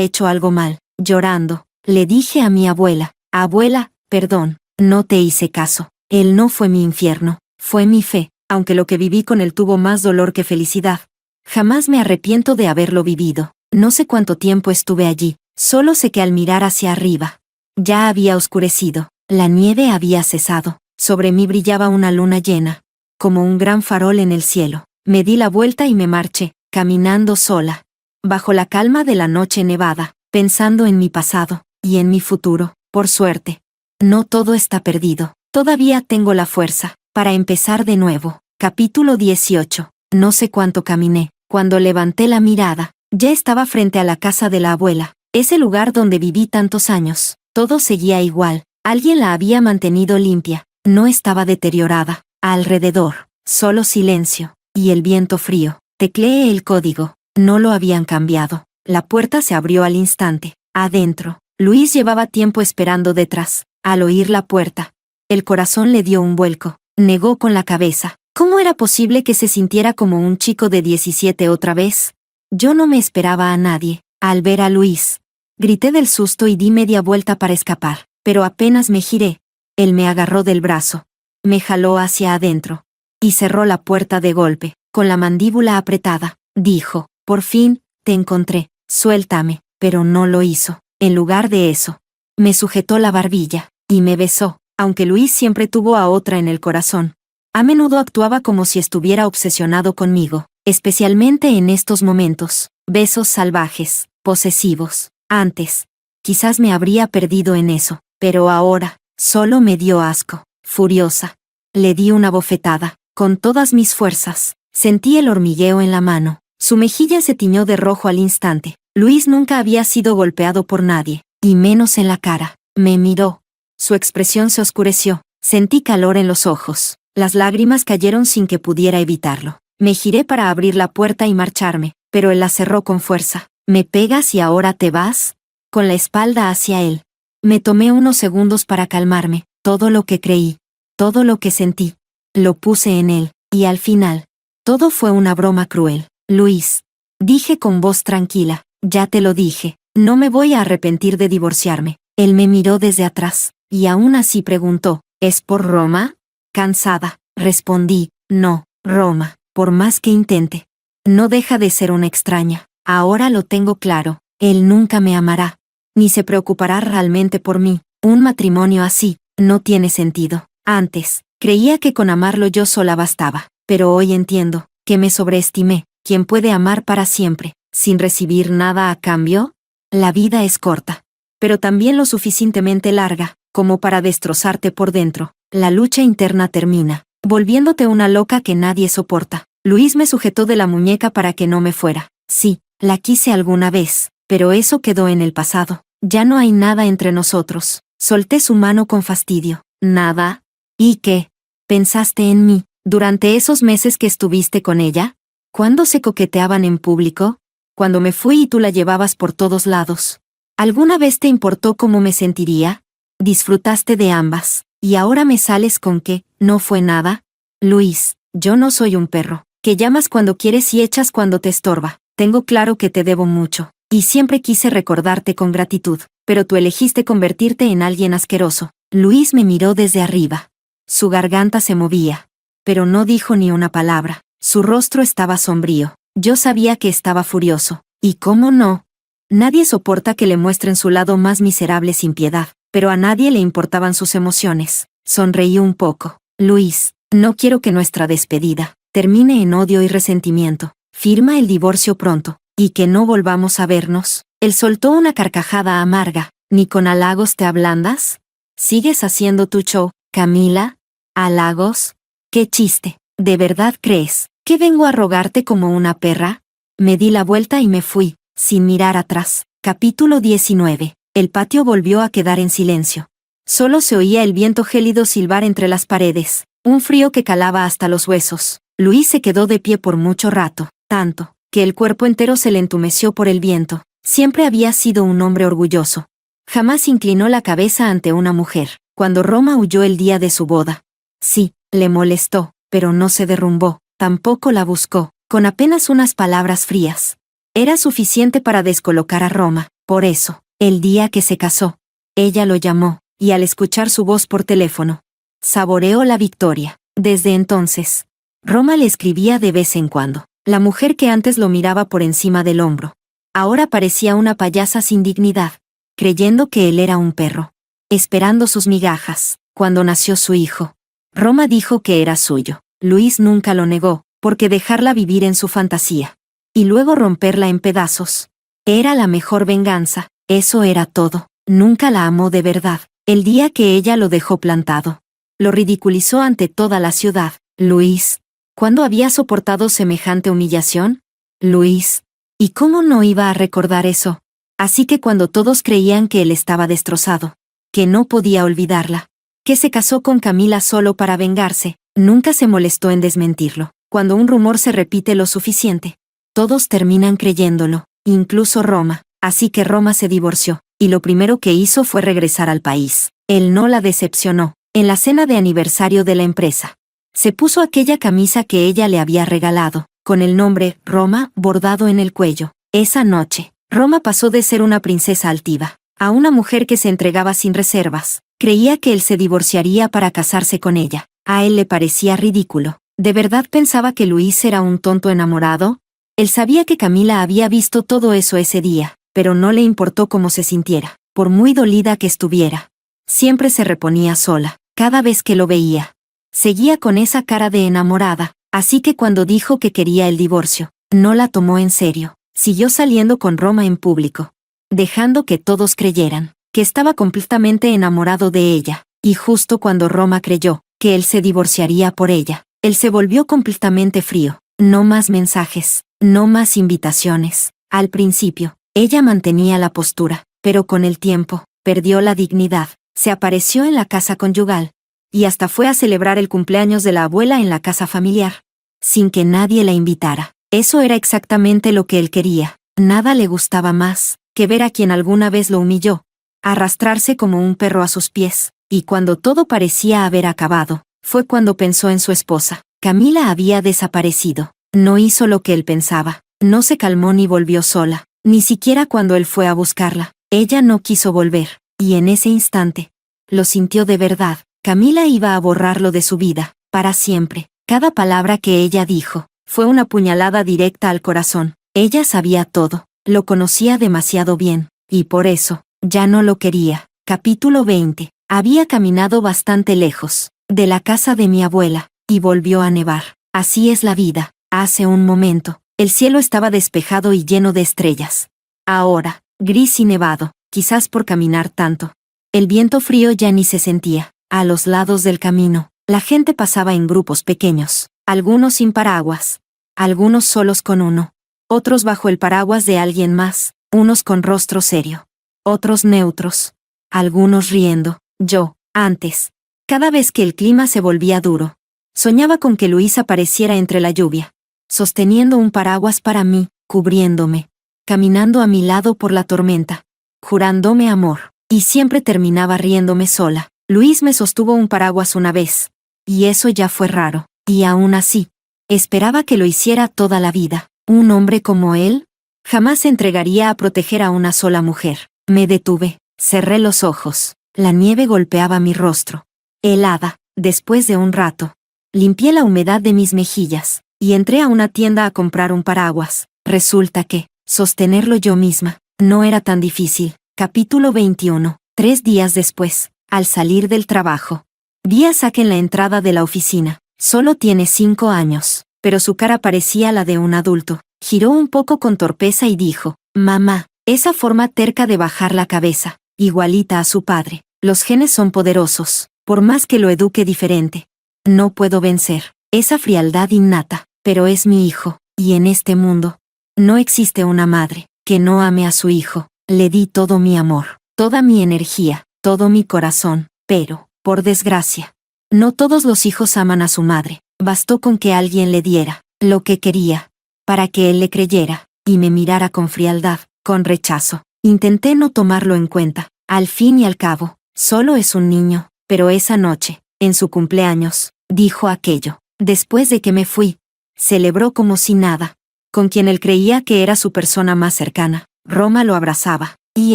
hecho algo mal. Llorando, le dije a mi abuela, abuela, perdón, no te hice caso. Él no fue mi infierno, fue mi fe, aunque lo que viví con él tuvo más dolor que felicidad. Jamás me arrepiento de haberlo vivido. No sé cuánto tiempo estuve allí, solo sé que al mirar hacia arriba, ya había oscurecido, la nieve había cesado, sobre mí brillaba una luna llena, como un gran farol en el cielo. Me di la vuelta y me marché, caminando sola, bajo la calma de la noche nevada, pensando en mi pasado, y en mi futuro. Por suerte, no todo está perdido, todavía tengo la fuerza, para empezar de nuevo. Capítulo 18. No sé cuánto caminé, cuando levanté la mirada, ya estaba frente a la casa de la abuela, ese lugar donde viví tantos años. Todo seguía igual, alguien la había mantenido limpia, no estaba deteriorada. Alrededor, solo silencio, y el viento frío. Tecleé el código, no lo habían cambiado. La puerta se abrió al instante. Adentro, Luis llevaba tiempo esperando detrás. Al oír la puerta, el corazón le dio un vuelco. Negó con la cabeza. ¿Cómo era posible que se sintiera como un chico de 17 otra vez? Yo no me esperaba a nadie. Al ver a Luis, grité del susto y di media vuelta para escapar, pero apenas me giré, él me agarró del brazo, me jaló hacia adentro, y cerró la puerta de golpe, con la mandíbula apretada. Dijo, por fin, te encontré, suéltame, pero no lo hizo. En lugar de eso, me sujetó la barbilla, y me besó, aunque Luis siempre tuvo a otra en el corazón. A menudo actuaba como si estuviera obsesionado conmigo, especialmente en estos momentos. Besos salvajes, posesivos. Antes, quizás me habría perdido en eso, pero ahora, solo me dio asco. Furiosa, le di una bofetada, con todas mis fuerzas. Sentí el hormigueo en la mano. Su mejilla se tiñó de rojo al instante. Luis nunca había sido golpeado por nadie, y menos en la cara. Me miró. Su expresión se oscureció. Sentí calor en los ojos. Las lágrimas cayeron sin que pudiera evitarlo. Me giré para abrir la puerta y marcharme, pero él la cerró con fuerza. ¿Me pegas y ahora te vas? Con la espalda hacia él. Me tomé unos segundos para calmarme. Todo lo que creí, todo lo que sentí, lo puse en él, y al final, todo fue una broma cruel. Luis, dije con voz tranquila, ya te lo dije, no me voy a arrepentir de divorciarme. Él me miró desde atrás, y aún así preguntó, ¿es por Roma? Cansada, respondí, no, Roma, por más que intente. No deja de ser una extraña. Ahora lo tengo claro, él nunca me amará, ni se preocupará realmente por mí. Un matrimonio así no tiene sentido. Antes, creía que con amarlo yo sola bastaba, pero hoy entiendo que me sobreestimé. ¿Quién puede amar para siempre, sin recibir nada a cambio? La vida es corta, pero también lo suficientemente larga, como para destrozarte por dentro. La lucha interna termina, volviéndote una loca que nadie soporta. Luis me sujetó de la muñeca para que no me fuera. Sí, la quise alguna vez, pero eso quedó en el pasado. Ya no hay nada entre nosotros. Solté su mano con fastidio. ¿Nada? ¿Y qué? ¿Pensaste en mí, durante esos meses que estuviste con ella? ¿Cuándo se coqueteaban en público? Cuando me fui y tú la llevabas por todos lados. ¿Alguna vez te importó cómo me sentiría? Disfrutaste de ambas, y ahora me sales con que no fue nada. Luis, yo no soy un perro, que llamas cuando quieres y echas cuando te estorba. Tengo claro que te debo mucho, y siempre quise recordarte con gratitud, pero tú elegiste convertirte en alguien asqueroso. Luis me miró desde arriba. Su garganta se movía, pero no dijo ni una palabra. Su rostro estaba sombrío. Yo sabía que estaba furioso. ¿Y cómo no? Nadie soporta que le muestren su lado más miserable sin piedad, pero a nadie le importaban sus emociones. Sonreí un poco. Luis, no quiero que nuestra despedida termine en odio y resentimiento. Firma el divorcio pronto, y que no volvamos a vernos. Él soltó una carcajada amarga. ¿Ni con halagos te ablandas? ¿Sigues haciendo tu show, Camila? ¿Halagos? ¡Qué chiste! ¿De verdad crees que vengo a rogarte como una perra? Me di la vuelta y me fui, sin mirar atrás. Capítulo 19. El patio volvió a quedar en silencio. Solo se oía el viento gélido silbar entre las paredes, un frío que calaba hasta los huesos. Luis se quedó de pie por mucho rato, tanto, que el cuerpo entero se le entumeció por el viento. Siempre había sido un hombre orgulloso. Jamás inclinó la cabeza ante una mujer. Cuando Roma huyó el día de su boda. Sí, le molestó, pero no se derrumbó, tampoco la buscó, con apenas unas palabras frías. Era suficiente para descolocar a Roma. Por eso, el día que se casó, ella lo llamó, y al escuchar su voz por teléfono, saboreó la victoria. Desde entonces, Roma le escribía de vez en cuando. La mujer que antes lo miraba por encima del hombro, ahora parecía una payasa sin dignidad, creyendo que él era un perro, esperando sus migajas. Cuando nació su hijo, Roma dijo que era suyo. Luis nunca lo negó, porque dejarla vivir en su fantasía, y luego romperla en pedazos, era la mejor venganza. Eso era todo. Nunca la amó de verdad. El día que ella lo dejó plantado, lo ridiculizó ante toda la ciudad. Luis, ¿cuándo había soportado semejante humillación? Luis, ¿y cómo no iba a recordar eso? Así que cuando todos creían que él estaba destrozado, que no podía olvidarla, que se casó con Camila solo para vengarse, nunca se molestó en desmentirlo. Cuando un rumor se repite lo suficiente, todos terminan creyéndolo, incluso Roma. Así que Roma se divorció, y lo primero que hizo fue regresar al país. Él no la decepcionó. En la cena de aniversario de la empresa, se puso aquella camisa que ella le había regalado, con el nombre Roma bordado en el cuello. Esa noche, Roma pasó de ser una princesa altiva a una mujer que se entregaba sin reservas. Creía que él se divorciaría para casarse con ella. A él le parecía ridículo. ¿De verdad pensaba que Luis era un tonto enamorado? Él sabía que Camila había visto todo eso ese día, pero no le importó cómo se sintiera, por muy dolida que estuviera. Siempre se reponía sola, cada vez que lo veía. Seguía con esa cara de enamorada, así que cuando dijo que quería el divorcio, no la tomó en serio. Siguió saliendo con Roma en público, dejando que todos creyeran que estaba completamente enamorado de ella. Y justo cuando Roma creyó que él se divorciaría por ella, él se volvió completamente frío. No más mensajes, no más invitaciones. Al principio, ella mantenía la postura, pero con el tiempo, perdió la dignidad. Se apareció en la casa conyugal, y hasta fue a celebrar el cumpleaños de la abuela en la casa familiar, sin que nadie la invitara. Eso era exactamente lo que él quería. Nada le gustaba más que ver a quien alguna vez lo humilló, arrastrarse como un perro a sus pies. Y cuando todo parecía haber acabado, fue cuando pensó en su esposa. Camila había desaparecido. No hizo lo que él pensaba. No se calmó ni volvió sola, ni siquiera cuando él fue a buscarla. Ella no quiso volver, y en ese instante, lo sintió de verdad. Camila iba a borrarlo de su vida, para siempre. Cada palabra que ella dijo fue una puñalada directa al corazón. Ella sabía todo, lo conocía demasiado bien, y por eso, ya no lo quería. Capítulo 20. Había caminado bastante lejos de la casa de mi abuela, y volvió a nevar. Así es la vida. Hace un momento, el cielo estaba despejado y lleno de estrellas. Ahora, gris y nevado, quizás por caminar tanto. El viento frío ya ni se sentía. A los lados del camino, la gente pasaba en grupos pequeños, algunos sin paraguas, algunos solos con uno, otros bajo el paraguas de alguien más, unos con rostro serio, otros neutros, algunos riendo. Yo, antes, cada vez que el clima se volvía duro, soñaba con que Luis apareciera entre la lluvia, sosteniendo un paraguas para mí, cubriéndome, caminando a mi lado por la tormenta, jurándome amor, y siempre terminaba riéndome sola. Luis me sostuvo un paraguas una vez, y eso ya fue raro, y aún así, esperaba que lo hiciera toda la vida. Un hombre como él jamás se entregaría a proteger a una sola mujer. Me detuve, cerré los ojos. La nieve golpeaba mi rostro, helada. Después de un rato, limpié la humedad de mis mejillas, y entré a una tienda a comprar un paraguas. Resulta que, sostenerlo yo misma, no era tan difícil. Capítulo 21. 3 días después, al salir del trabajo, vi a Zack en la entrada de la oficina. Solo tiene 5 años, pero su cara parecía la de un adulto. Giró un poco con torpeza y dijo, «Mamá», esa forma terca de bajar la cabeza, igualita a su padre. Los genes son poderosos, por más que lo eduque diferente. No puedo vencer esa frialdad innata, pero es mi hijo, y en este mundo no existe una madre que no ame a su hijo. Le di todo mi amor, toda mi energía, todo mi corazón, pero, por desgracia, no todos los hijos aman a su madre. Bastó con que alguien le diera lo que quería, para que él le creyera, y me mirara con frialdad, con rechazo. Intenté no tomarlo en cuenta. Al fin y al cabo, solo es un niño, pero esa noche, en su cumpleaños, dijo aquello. Después de que me fui, celebró como si nada. Con quien él creía que era su persona más cercana, Roma lo abrazaba, y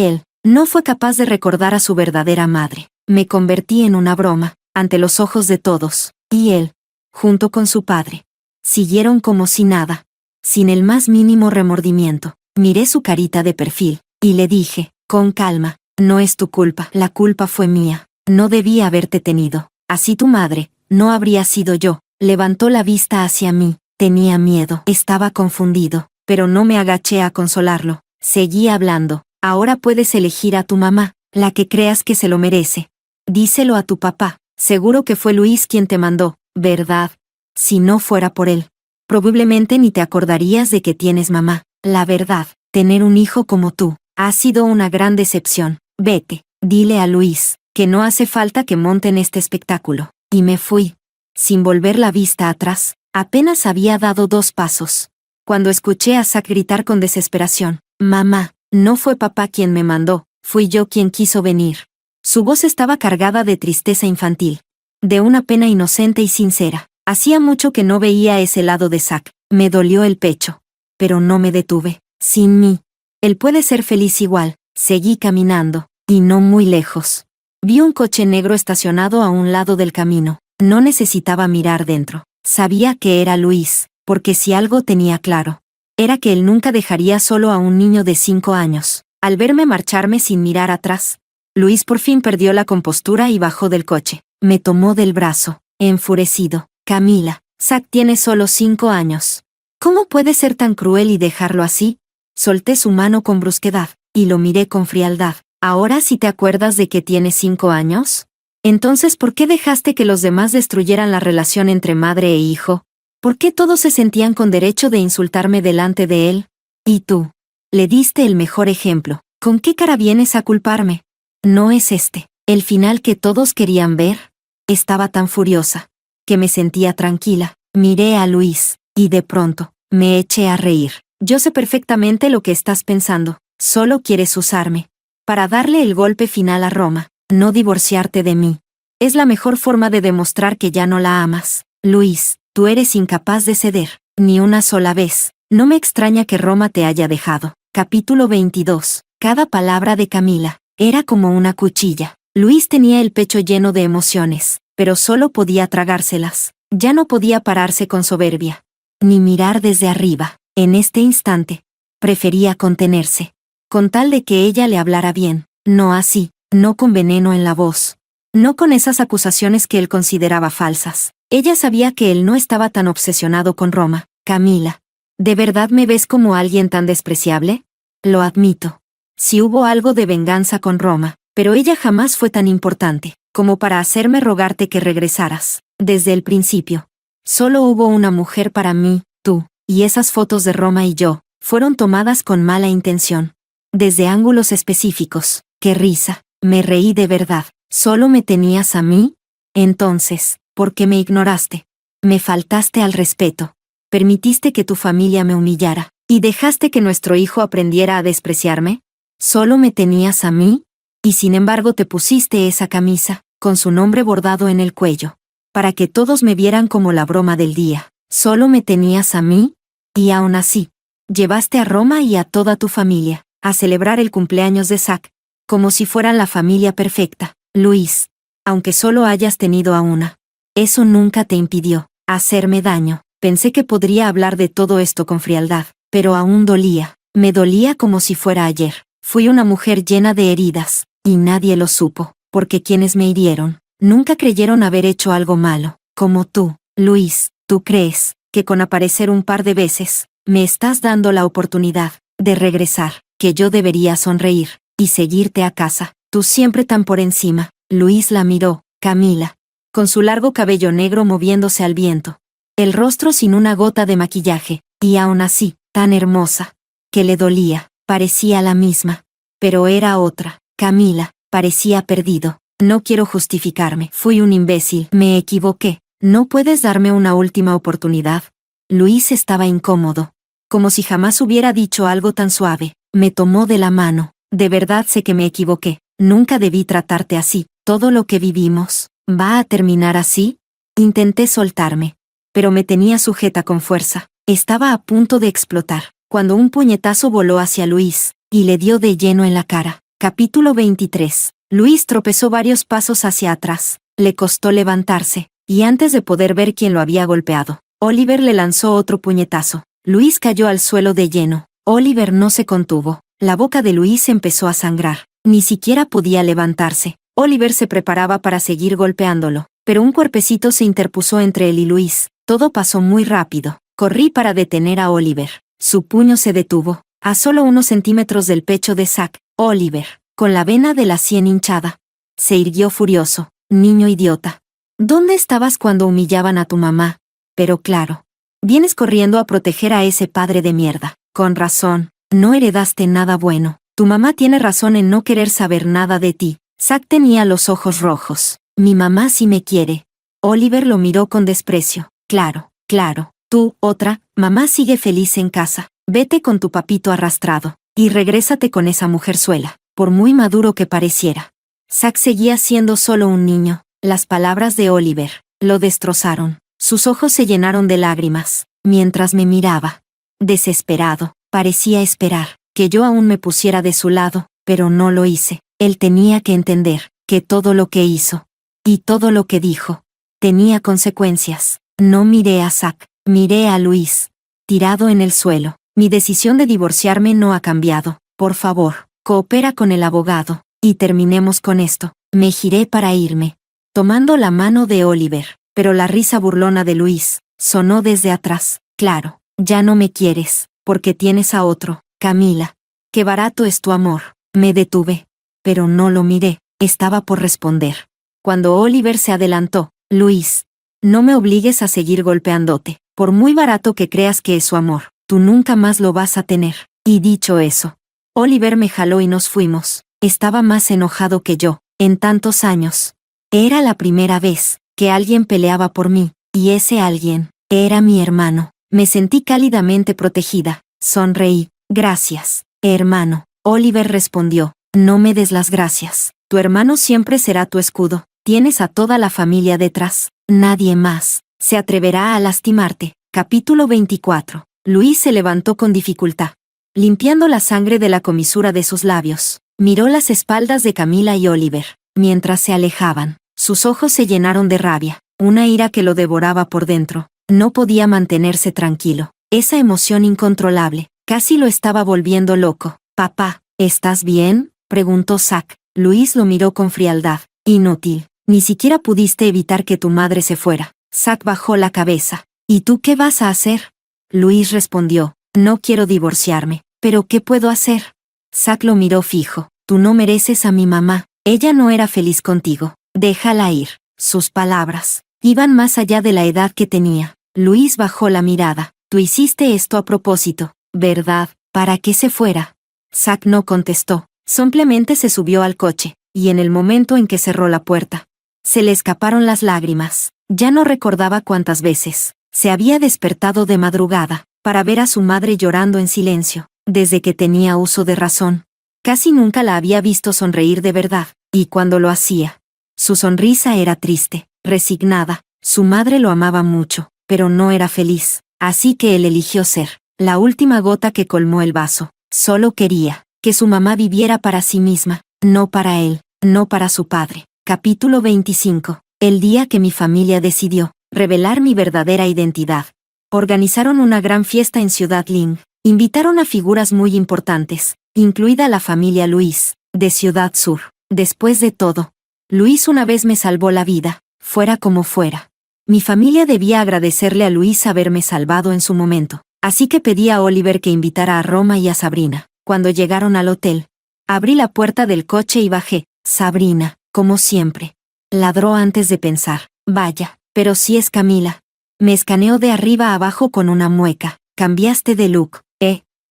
él no fue capaz de recordar a su verdadera madre. Me convertí en una broma, ante los ojos de todos, y él, junto con su padre, siguieron como si nada, sin el más mínimo remordimiento. Miré su carita de perfil, y le dije, con calma, no es tu culpa, la culpa fue mía, no debí haberte tenido, así tu madre, no habría sido yo. Levantó la vista hacia mí, tenía miedo, estaba confundido, pero no me agaché a consolarlo. Seguí hablando, ahora puedes elegir a tu mamá, la que creas que se lo merece. Díselo a tu papá, seguro que fue Luis quien te mandó, ¿verdad? Si no fuera por él, probablemente ni te acordarías de que tienes mamá. La verdad, tener un hijo como tú, ha sido una gran decepción. Vete, dile a Luis, que no hace falta que monten este espectáculo. Y me fui, sin volver la vista atrás. Apenas había dado 2 pasos, cuando escuché a Zack gritar con desesperación, «Mamá, no fue papá quien me mandó, fui yo quien quiso venir». Su voz estaba cargada de tristeza infantil, de una pena inocente y sincera. Hacía mucho que no veía ese lado de Zack. Me dolió el pecho, pero no me detuve. Sin mí, él puede ser feliz igual. Seguí caminando, y no muy lejos. Vi un coche negro estacionado a un lado del camino. No necesitaba mirar dentro. Sabía que era Luis, porque si algo tenía claro, era que él nunca dejaría solo a un niño de 5 años. Al verme marcharme sin mirar atrás, Luis por fin perdió la compostura y bajó del coche. Me tomó del brazo, enfurecido. «Camila, Zack tiene solo 5 años. ¿Cómo puede ser tan cruel y dejarlo así?» Solté su mano con brusquedad, y lo miré con frialdad. «¿Ahora sí te acuerdas de que tiene 5 años? Entonces, ¿por qué dejaste que los demás destruyeran la relación entre madre e hijo? ¿Por qué todos se sentían con derecho de insultarme delante de él? Y tú, le diste el mejor ejemplo. ¿Con qué cara vienes a culparme? ¿No es este el final que todos querían ver?» Estaba tan furiosa, que me sentía tranquila. Miré a Luis, y de pronto, me eché a reír. «Yo sé perfectamente lo que estás pensando. Solo quieres usarme para darle el golpe final a Roma. No divorciarte de mí. Es la mejor forma de demostrar que ya no la amas. Luis, tú eres incapaz de ceder, ni una sola vez. No me extraña que Roma te haya dejado». Capítulo 22. Cada palabra de Camila era como una cuchilla. Luis tenía el pecho lleno de emociones, pero solo podía tragárselas. Ya no podía pararse con soberbia, ni mirar desde arriba. En este instante, prefería contenerse, con tal de que ella le hablara bien, no así. No con veneno en la voz. No con esas acusaciones que él consideraba falsas. Ella sabía que él no estaba tan obsesionado con Roma. «Camila, ¿de verdad me ves como alguien tan despreciable? Lo admito. Si hubo algo de venganza con Roma, pero ella jamás fue tan importante como para hacerme rogarte que regresaras. Desde el principio, solo hubo una mujer para mí, tú, y esas fotos de Roma y yo fueron tomadas con mala intención. Desde ángulos específicos. ¡Qué risa! Me reí de verdad. ¿Solo me tenías a mí? Entonces, ¿por qué me ignoraste? Me faltaste al respeto. Permitiste que tu familia me humillara, y dejaste que nuestro hijo aprendiera a despreciarme. ¿Solo me tenías a mí? Y sin embargo te pusiste esa camisa, con su nombre bordado en el cuello, para que todos me vieran como la broma del día. ¿Solo me tenías a mí? Y aún así, llevaste a Roma y a toda tu familia a celebrar el cumpleaños de Zack, como si fueran la familia perfecta. Luis, aunque solo hayas tenido a una, eso nunca te impidió hacerme daño. Pensé que podría hablar de todo esto con frialdad, pero aún dolía. Me dolía como si fuera ayer. Fui una mujer llena de heridas, y nadie lo supo, porque quienes me hirieron nunca creyeron haber hecho algo malo. Como tú, Luis, tú crees que con aparecer un par de veces, me estás dando la oportunidad de regresar, que yo debería sonreír y seguirte a casa. Tú siempre tan por encima Luis la miró, Camila, con su largo cabello negro moviéndose al viento. El rostro sin una gota de maquillaje, y aún así, tan hermosa, que le dolía, parecía la misma. Pero era otra, Camila, parecía perdido. No quiero justificarme, fui un imbécil, me equivoqué. ¿No puedes darme una última oportunidad? Luis estaba incómodo. Como si jamás hubiera dicho algo tan suave. Me tomó de la mano. De verdad sé que me equivoqué. Nunca debí tratarte así. Todo lo que vivimos, ¿va a terminar así? Intenté soltarme. Pero me tenía sujeta con fuerza. Estaba a punto de explotar, cuando un puñetazo voló hacia Luis, y le dio de lleno en la cara. Capítulo 23. Luis tropezó varios pasos hacia atrás. Le costó levantarse, y antes de poder ver quién lo había golpeado, Oliver le lanzó otro puñetazo. Luis cayó al suelo de lleno. Oliver no se contuvo. La boca de Luis empezó a sangrar. Ni siquiera podía levantarse. Oliver se preparaba para seguir golpeándolo, pero un cuerpecito se interpuso entre él y Luis. Todo pasó muy rápido. Corrí para detener a Oliver. Su puño se detuvo, a solo unos centímetros del pecho de Zack. Oliver, con la vena de la sien hinchada. Se irguió furioso. Niño idiota. ¿Dónde estabas cuando humillaban a tu mamá? Pero claro. Vienes corriendo a proteger a ese padre de mierda. Con razón. No heredaste nada bueno. Tu mamá tiene razón en no querer saber nada de ti. Zack tenía los ojos rojos. Mi mamá sí me quiere. Oliver lo miró con desprecio. Claro, claro. Tú, otra, mamá sigue feliz en casa. Vete con tu papito arrastrado. Y regrésate con esa mujerzuela, por muy maduro que pareciera. Zack seguía siendo solo un niño. Las palabras de Oliver lo destrozaron. Sus ojos se llenaron de lágrimas, mientras me miraba. Desesperado, parecía esperar que yo aún me pusiera de su lado, pero no lo hice. Él tenía que entender que todo lo que hizo, y todo lo que dijo, tenía consecuencias. No miré a Zack, miré a Luis, tirado en el suelo. Mi decisión de divorciarme no ha cambiado. Por favor, coopera con el abogado, y terminemos con esto. Me giré para irme, tomando la mano de Oliver, pero la risa burlona de Luis sonó desde atrás. Claro, ya no me quieres, porque tienes a otro, Camila. Qué barato es tu amor. Me detuve, pero no lo miré. Estaba por responder, cuando Oliver se adelantó. Luis, no me obligues a seguir golpeándote, por muy barato que creas que es su amor. Tú nunca más lo vas a tener. Y dicho eso, Oliver me jaló y nos fuimos. Estaba más enojado que yo, en tantos años. Era la primera vez que alguien peleaba por mí, y ese alguien era mi hermano. Me sentí cálidamente protegida. Sonreí. Gracias, hermano. Oliver respondió. No me des las gracias. Tu hermano siempre será tu escudo. Tienes a toda la familia detrás. Nadie más se atreverá a lastimarte. Capítulo 24. Luis se levantó con dificultad, limpiando la sangre de la comisura de sus labios. Miró las espaldas de Camila y Oliver. Mientras se alejaban, sus ojos se llenaron de rabia, una ira que lo devoraba por dentro. No podía mantenerse tranquilo. Esa emoción incontrolable casi lo estaba volviendo loco. Papá, ¿estás bien?, preguntó Zack. Luis lo miró con frialdad. Inútil. Ni siquiera pudiste evitar que tu madre se fuera. Zack bajó la cabeza. ¿Y tú qué vas a hacer? Luis respondió. No quiero divorciarme. ¿Pero qué puedo hacer? Zack lo miró fijo. Tú no mereces a mi mamá. Ella no era feliz contigo. Déjala ir. Sus palabras iban más allá de la edad que tenía. Luis bajó la mirada. Tú hiciste esto a propósito, ¿verdad? ¿Para que se fuera? Zack no contestó. Simplemente se subió al coche, y en el momento en que cerró la puerta, se le escaparon las lágrimas. Ya no recordaba cuántas veces se había despertado de madrugada para ver a su madre llorando en silencio, desde que tenía uso de razón. Casi nunca la había visto sonreír de verdad, y cuando lo hacía, su sonrisa era triste, resignada. Su madre lo amaba mucho, pero no era feliz, así que él eligió ser la última gota que colmó el vaso. Solo quería que su mamá viviera para sí misma, no para él, no para su padre. Capítulo 25. El día que mi familia decidió revelar mi verdadera identidad. Organizaron una gran fiesta en Ciudad Ling. Invitaron a figuras muy importantes, incluida la familia Luis, de Ciudad Sur. Después de todo, Luis una vez me salvó la vida, fuera como fuera. Mi familia debía agradecerle a Luis haberme salvado en su momento, así que pedí a Oliver que invitara a Roma y a Sabrina. Cuando llegaron al hotel, abrí la puerta del coche y bajé. Sabrina, como siempre. Ladró antes de pensar. Vaya, pero sí es Camila. Me escaneó de arriba a abajo con una mueca. Cambiaste de look,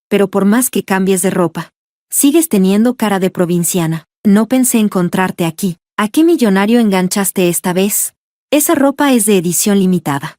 pero por más que cambies de ropa, sigues teniendo cara de provinciana. No pensé encontrarte aquí. ¿A qué millonario enganchaste esta vez? Esa ropa es de edición limitada.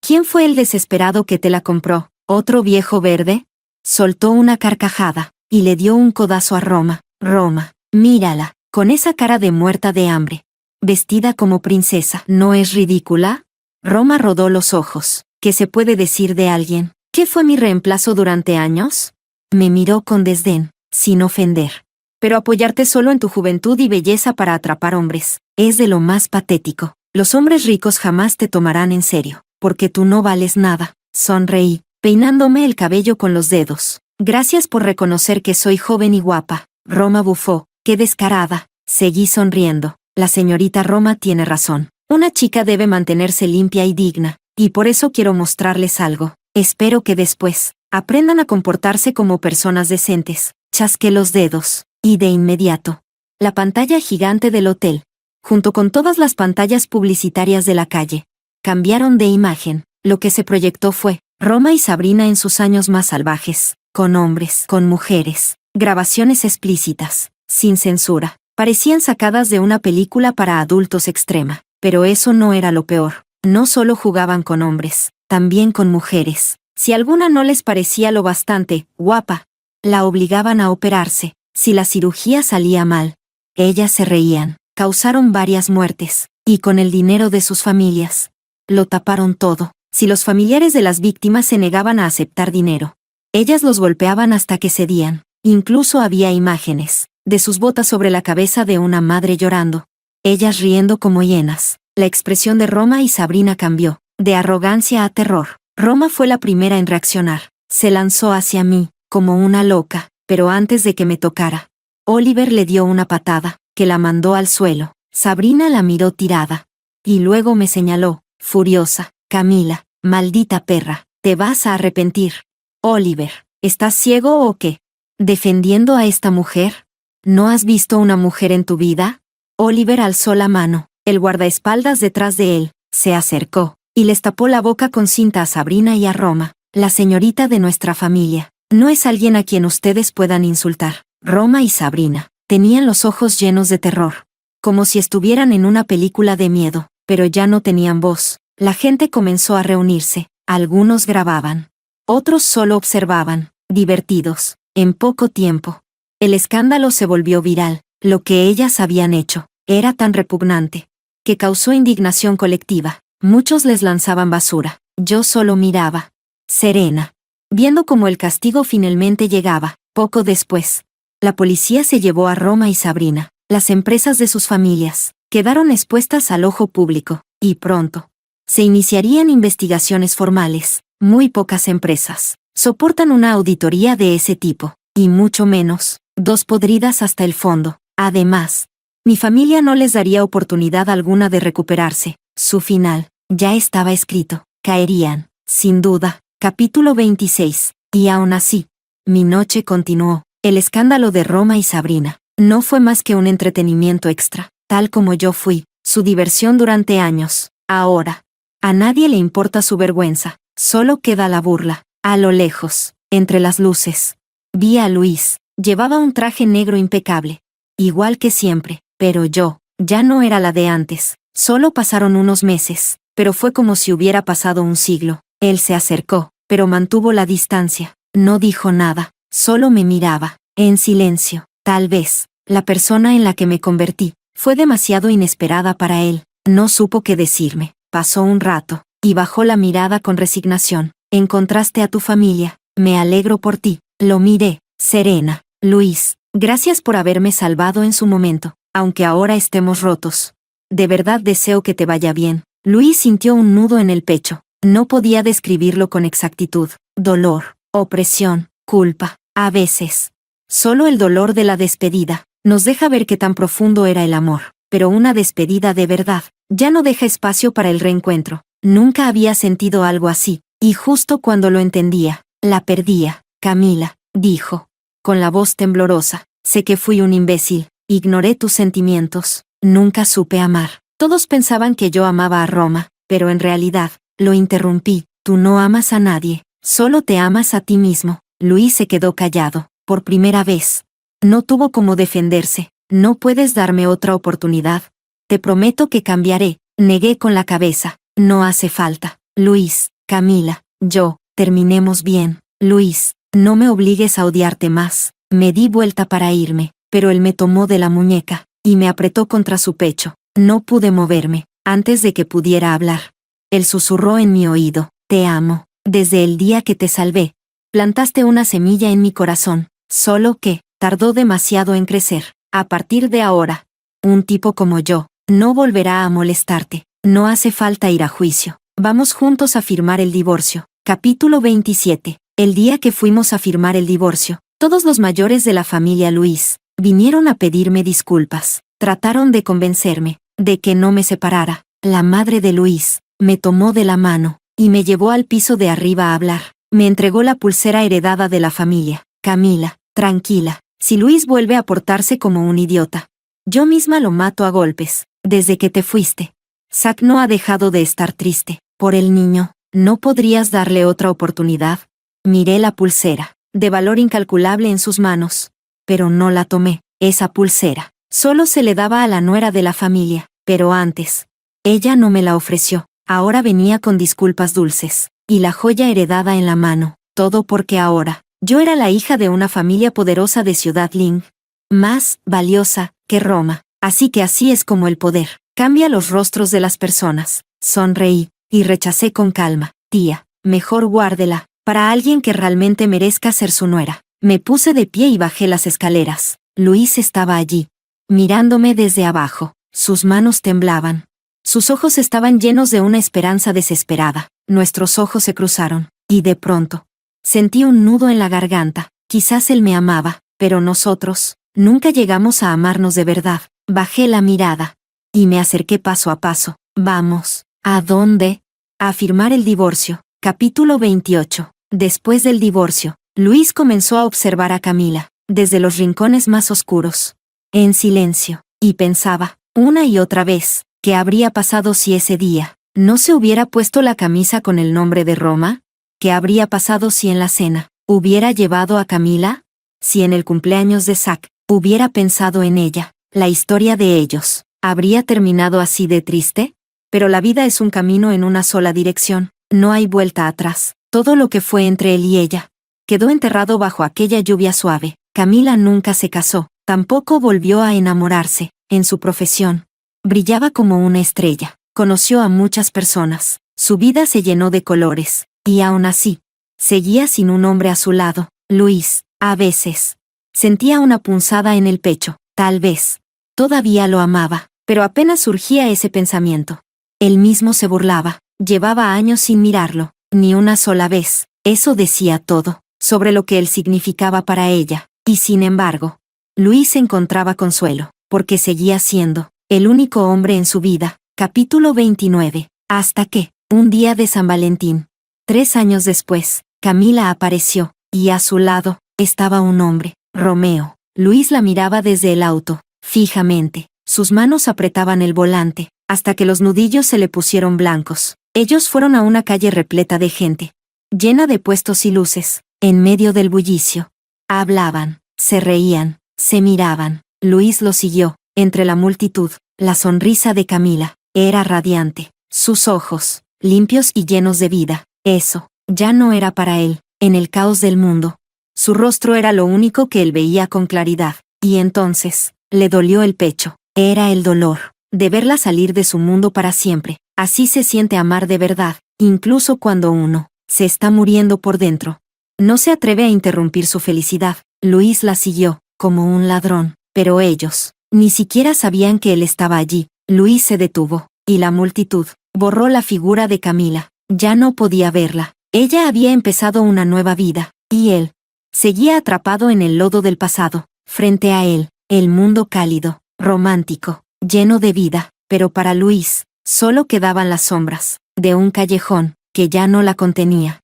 ¿Quién fue el desesperado que te la compró? ¿Otro viejo verde? Soltó una carcajada y le dio un codazo a Roma. Roma, mírala, con esa cara de muerta de hambre. Vestida como princesa. ¿No es ridícula? Roma rodó los ojos. ¿Qué se puede decir de alguien que fue mi reemplazo durante años? Me miró con desdén, sin ofender. Pero apoyarte solo en tu juventud y belleza para atrapar hombres es de lo más patético. Los hombres ricos jamás te tomarán en serio, porque tú no vales nada. Sonreí, peinándome el cabello con los dedos. Gracias por reconocer que soy joven y guapa. Roma bufó. Qué descarada. Seguí sonriendo. La señorita Roma tiene razón. Una chica debe mantenerse limpia y digna, y por eso quiero mostrarles algo. Espero que después aprendan a comportarse como personas decentes. Chasqué los dedos, y de inmediato, la pantalla gigante del hotel, junto con todas las pantallas publicitarias de la calle, cambiaron de imagen. Lo que se proyectó fue Roma y Sabrina en sus años más salvajes, con hombres, con mujeres, grabaciones explícitas, sin censura. Parecían sacadas de una película para adultos extrema. Pero eso no era lo peor. No solo jugaban con hombres, también con mujeres. Si alguna no les parecía lo bastante guapa, la obligaban a operarse. Si la cirugía salía mal, ellas se reían. Causaron varias muertes, y con el dinero de sus familias, lo taparon todo. Si los familiares de las víctimas se negaban a aceptar dinero, ellas los golpeaban hasta que cedían. Incluso había imágenes de sus botas sobre la cabeza de una madre llorando, ellas riendo como hienas. La expresión de Roma y Sabrina cambió, de arrogancia a terror. Roma fue la primera en reaccionar. Se lanzó hacia mí, como una loca, pero antes de que me tocara, Oliver le dio una patada, que la mandó al suelo. Sabrina la miró tirada, y luego me señaló, furiosa. Camila, maldita perra, te vas a arrepentir. Oliver, ¿estás ciego o qué? ¿Defendiendo a esta mujer? ¿No has visto una mujer en tu vida? Oliver alzó la mano. El guardaespaldas detrás de él se acercó y les tapó la boca con cinta a Sabrina y a Roma. La señorita de nuestra familia no es alguien a quien ustedes puedan insultar. Roma y Sabrina tenían los ojos llenos de terror, como si estuvieran en una película de miedo, pero ya no tenían voz. La gente comenzó a reunirse. Algunos grababan, otros solo observaban, divertidos. En poco tiempo, el escándalo se volvió viral. Lo que ellas habían hecho era tan repugnante que causó indignación colectiva. Muchos les lanzaban basura. Yo solo miraba, serena, viendo cómo el castigo finalmente llegaba. Poco después, la policía se llevó a Roma y Sabrina. Las empresas de sus familias quedaron expuestas al ojo público, y pronto se iniciarían investigaciones formales. Muy pocas empresas soportan una auditoría de ese tipo, y mucho menos dos podridas hasta el fondo. Además, mi familia no les daría oportunidad alguna de recuperarse. Su final ya estaba escrito. Caerían, sin duda. Capítulo 26. Y aún así, mi noche continuó. El escándalo de Roma y Sabrina no fue más que un entretenimiento extra, tal como yo fui su diversión durante años. Ahora, a nadie le importa su vergüenza, solo queda la burla. A lo lejos, entre las luces, vi a Luis. Llevaba un traje negro impecable, igual que siempre, pero yo ya no era la de antes. Solo pasaron unos meses, pero fue como si hubiera pasado un siglo. Él se acercó, pero mantuvo la distancia. No dijo nada, solo me miraba, en silencio. Tal vez la persona en la que me convertí fue demasiado inesperada para él. No supo qué decirme. Pasó un rato, y bajó la mirada con resignación. Encontraste a tu familia. Me alegro por ti. Lo miré, serena. Luis, gracias por haberme salvado en su momento, aunque ahora estemos rotos. De verdad deseo que te vaya bien. Luis sintió un nudo en el pecho. No podía describirlo con exactitud. Dolor, opresión, culpa. A veces, solo el dolor de la despedida nos deja ver qué tan profundo era el amor. Pero una despedida de verdad ya no deja espacio para el reencuentro. Nunca había sentido algo así, y justo cuando lo entendía, la perdía. Camila, dijo, con la voz temblorosa, sé que fui un imbécil, ignoré tus sentimientos. Nunca supe amar. Todos pensaban que yo amaba a Roma, pero en realidad, lo interrumpí. Tú no amas a nadie, solo te amas a ti mismo. Luis se quedó callado. Por primera vez. No tuvo cómo defenderse. ¿No puedes darme otra oportunidad? Te prometo que cambiaré. Negué con la cabeza. No hace falta. Luis, Camila, yo, terminemos bien. Luis, no me obligues a odiarte más. Me di vuelta para irme, pero él me tomó de la muñeca y me apretó contra su pecho. No pude moverme, antes de que pudiera hablar. Él susurró en mi oído, te amo, desde el día que te salvé. Plantaste una semilla en mi corazón, solo que, tardó demasiado en crecer. A partir de ahora, un tipo como yo, no volverá a molestarte. No hace falta ir a juicio. Vamos juntos a firmar el divorcio. Capítulo 27. El día que fuimos a firmar el divorcio, todos los mayores de la familia Luis vinieron a pedirme disculpas. Trataron de convencerme de que no me separara. La madre de Luis me tomó de la mano y me llevó al piso de arriba a hablar. Me entregó la pulsera heredada de la familia. Camila, tranquila. Si Luis vuelve a portarse como un idiota, yo misma lo mato a golpes. Desde que te fuiste, Zack no ha dejado de estar triste. Por el niño, ¿no podrías darle otra oportunidad? Miré la pulsera, de valor incalculable en sus manos, pero no la tomé. Esa pulsera solo se le daba a la nuera de la familia, pero antes, ella no me la ofreció. Ahora venía con disculpas dulces, y la joya heredada en la mano, todo porque ahora, yo era la hija de una familia poderosa de Ciudad Ling, más valiosa que Roma. Así que así es como el poder cambia los rostros de las personas. Sonreí y rechacé con calma. Tía, mejor guárdela, para alguien que realmente merezca ser su nuera. Me puse de pie y bajé las escaleras. Luis estaba allí, mirándome desde abajo. Sus manos temblaban. Sus ojos estaban llenos de una esperanza desesperada. Nuestros ojos se cruzaron, y de pronto, sentí un nudo en la garganta. Quizás él me amaba, pero nosotros nunca llegamos a amarnos de verdad. Bajé la mirada y me acerqué paso a paso. Vamos. ¿A dónde? A firmar el divorcio. Capítulo 28. Después del divorcio, Luis comenzó a observar a Camila, desde los rincones más oscuros, en silencio, y pensaba, una y otra vez, ¿qué habría pasado si ese día no se hubiera puesto la camisa con el nombre de Roma? ¿Qué habría pasado si en la cena hubiera llevado a Camila? Si en el cumpleaños de Zack hubiera pensado en ella. La historia de ellos habría terminado así de triste, pero la vida es un camino en una sola dirección, no hay vuelta atrás. Todo lo que fue entre él y ella quedó enterrado bajo aquella lluvia suave. Camila nunca se casó, tampoco volvió a enamorarse. En su profesión, brillaba como una estrella, conoció a muchas personas, su vida se llenó de colores, y aún así, seguía sin un hombre a su lado. Luis, a veces, sentía una punzada en el pecho, tal vez. Todavía lo amaba, pero apenas surgía ese pensamiento. Él mismo se burlaba, llevaba años sin mirarlo, ni una sola vez. Eso decía todo, sobre lo que él significaba para ella, y sin embargo, Luis encontraba consuelo, porque seguía siendo el único hombre en su vida. Capítulo 29. Hasta que, un día de San Valentín, 3 años después, Camila apareció, y a su lado, estaba un hombre, Romeo. Luis la miraba desde el auto, fijamente. Sus manos apretaban el volante, hasta que los nudillos se le pusieron blancos. Ellos fueron a una calle repleta de gente, llena de puestos y luces. En medio del bullicio, hablaban, se reían, se miraban. Luis lo siguió, entre la multitud. La sonrisa de Camila era radiante. Sus ojos, limpios y llenos de vida. Eso, ya no era para él, en el caos del mundo. Su rostro era lo único que él veía con claridad. Y entonces, le dolió el pecho. Era el dolor de verla salir de su mundo para siempre. Así se siente amar de verdad, incluso cuando uno se está muriendo por dentro. No se atreve a interrumpir su felicidad. Luis la siguió, como un ladrón, pero ellos ni siquiera sabían que él estaba allí. Luis se detuvo, y la multitud borró la figura de Camila. Ya no podía verla. Ella había empezado una nueva vida, y él seguía atrapado en el lodo del pasado. Frente a él, el mundo cálido, romántico, lleno de vida, pero para Luis, solo quedaban las sombras de un callejón que ya no la contenía.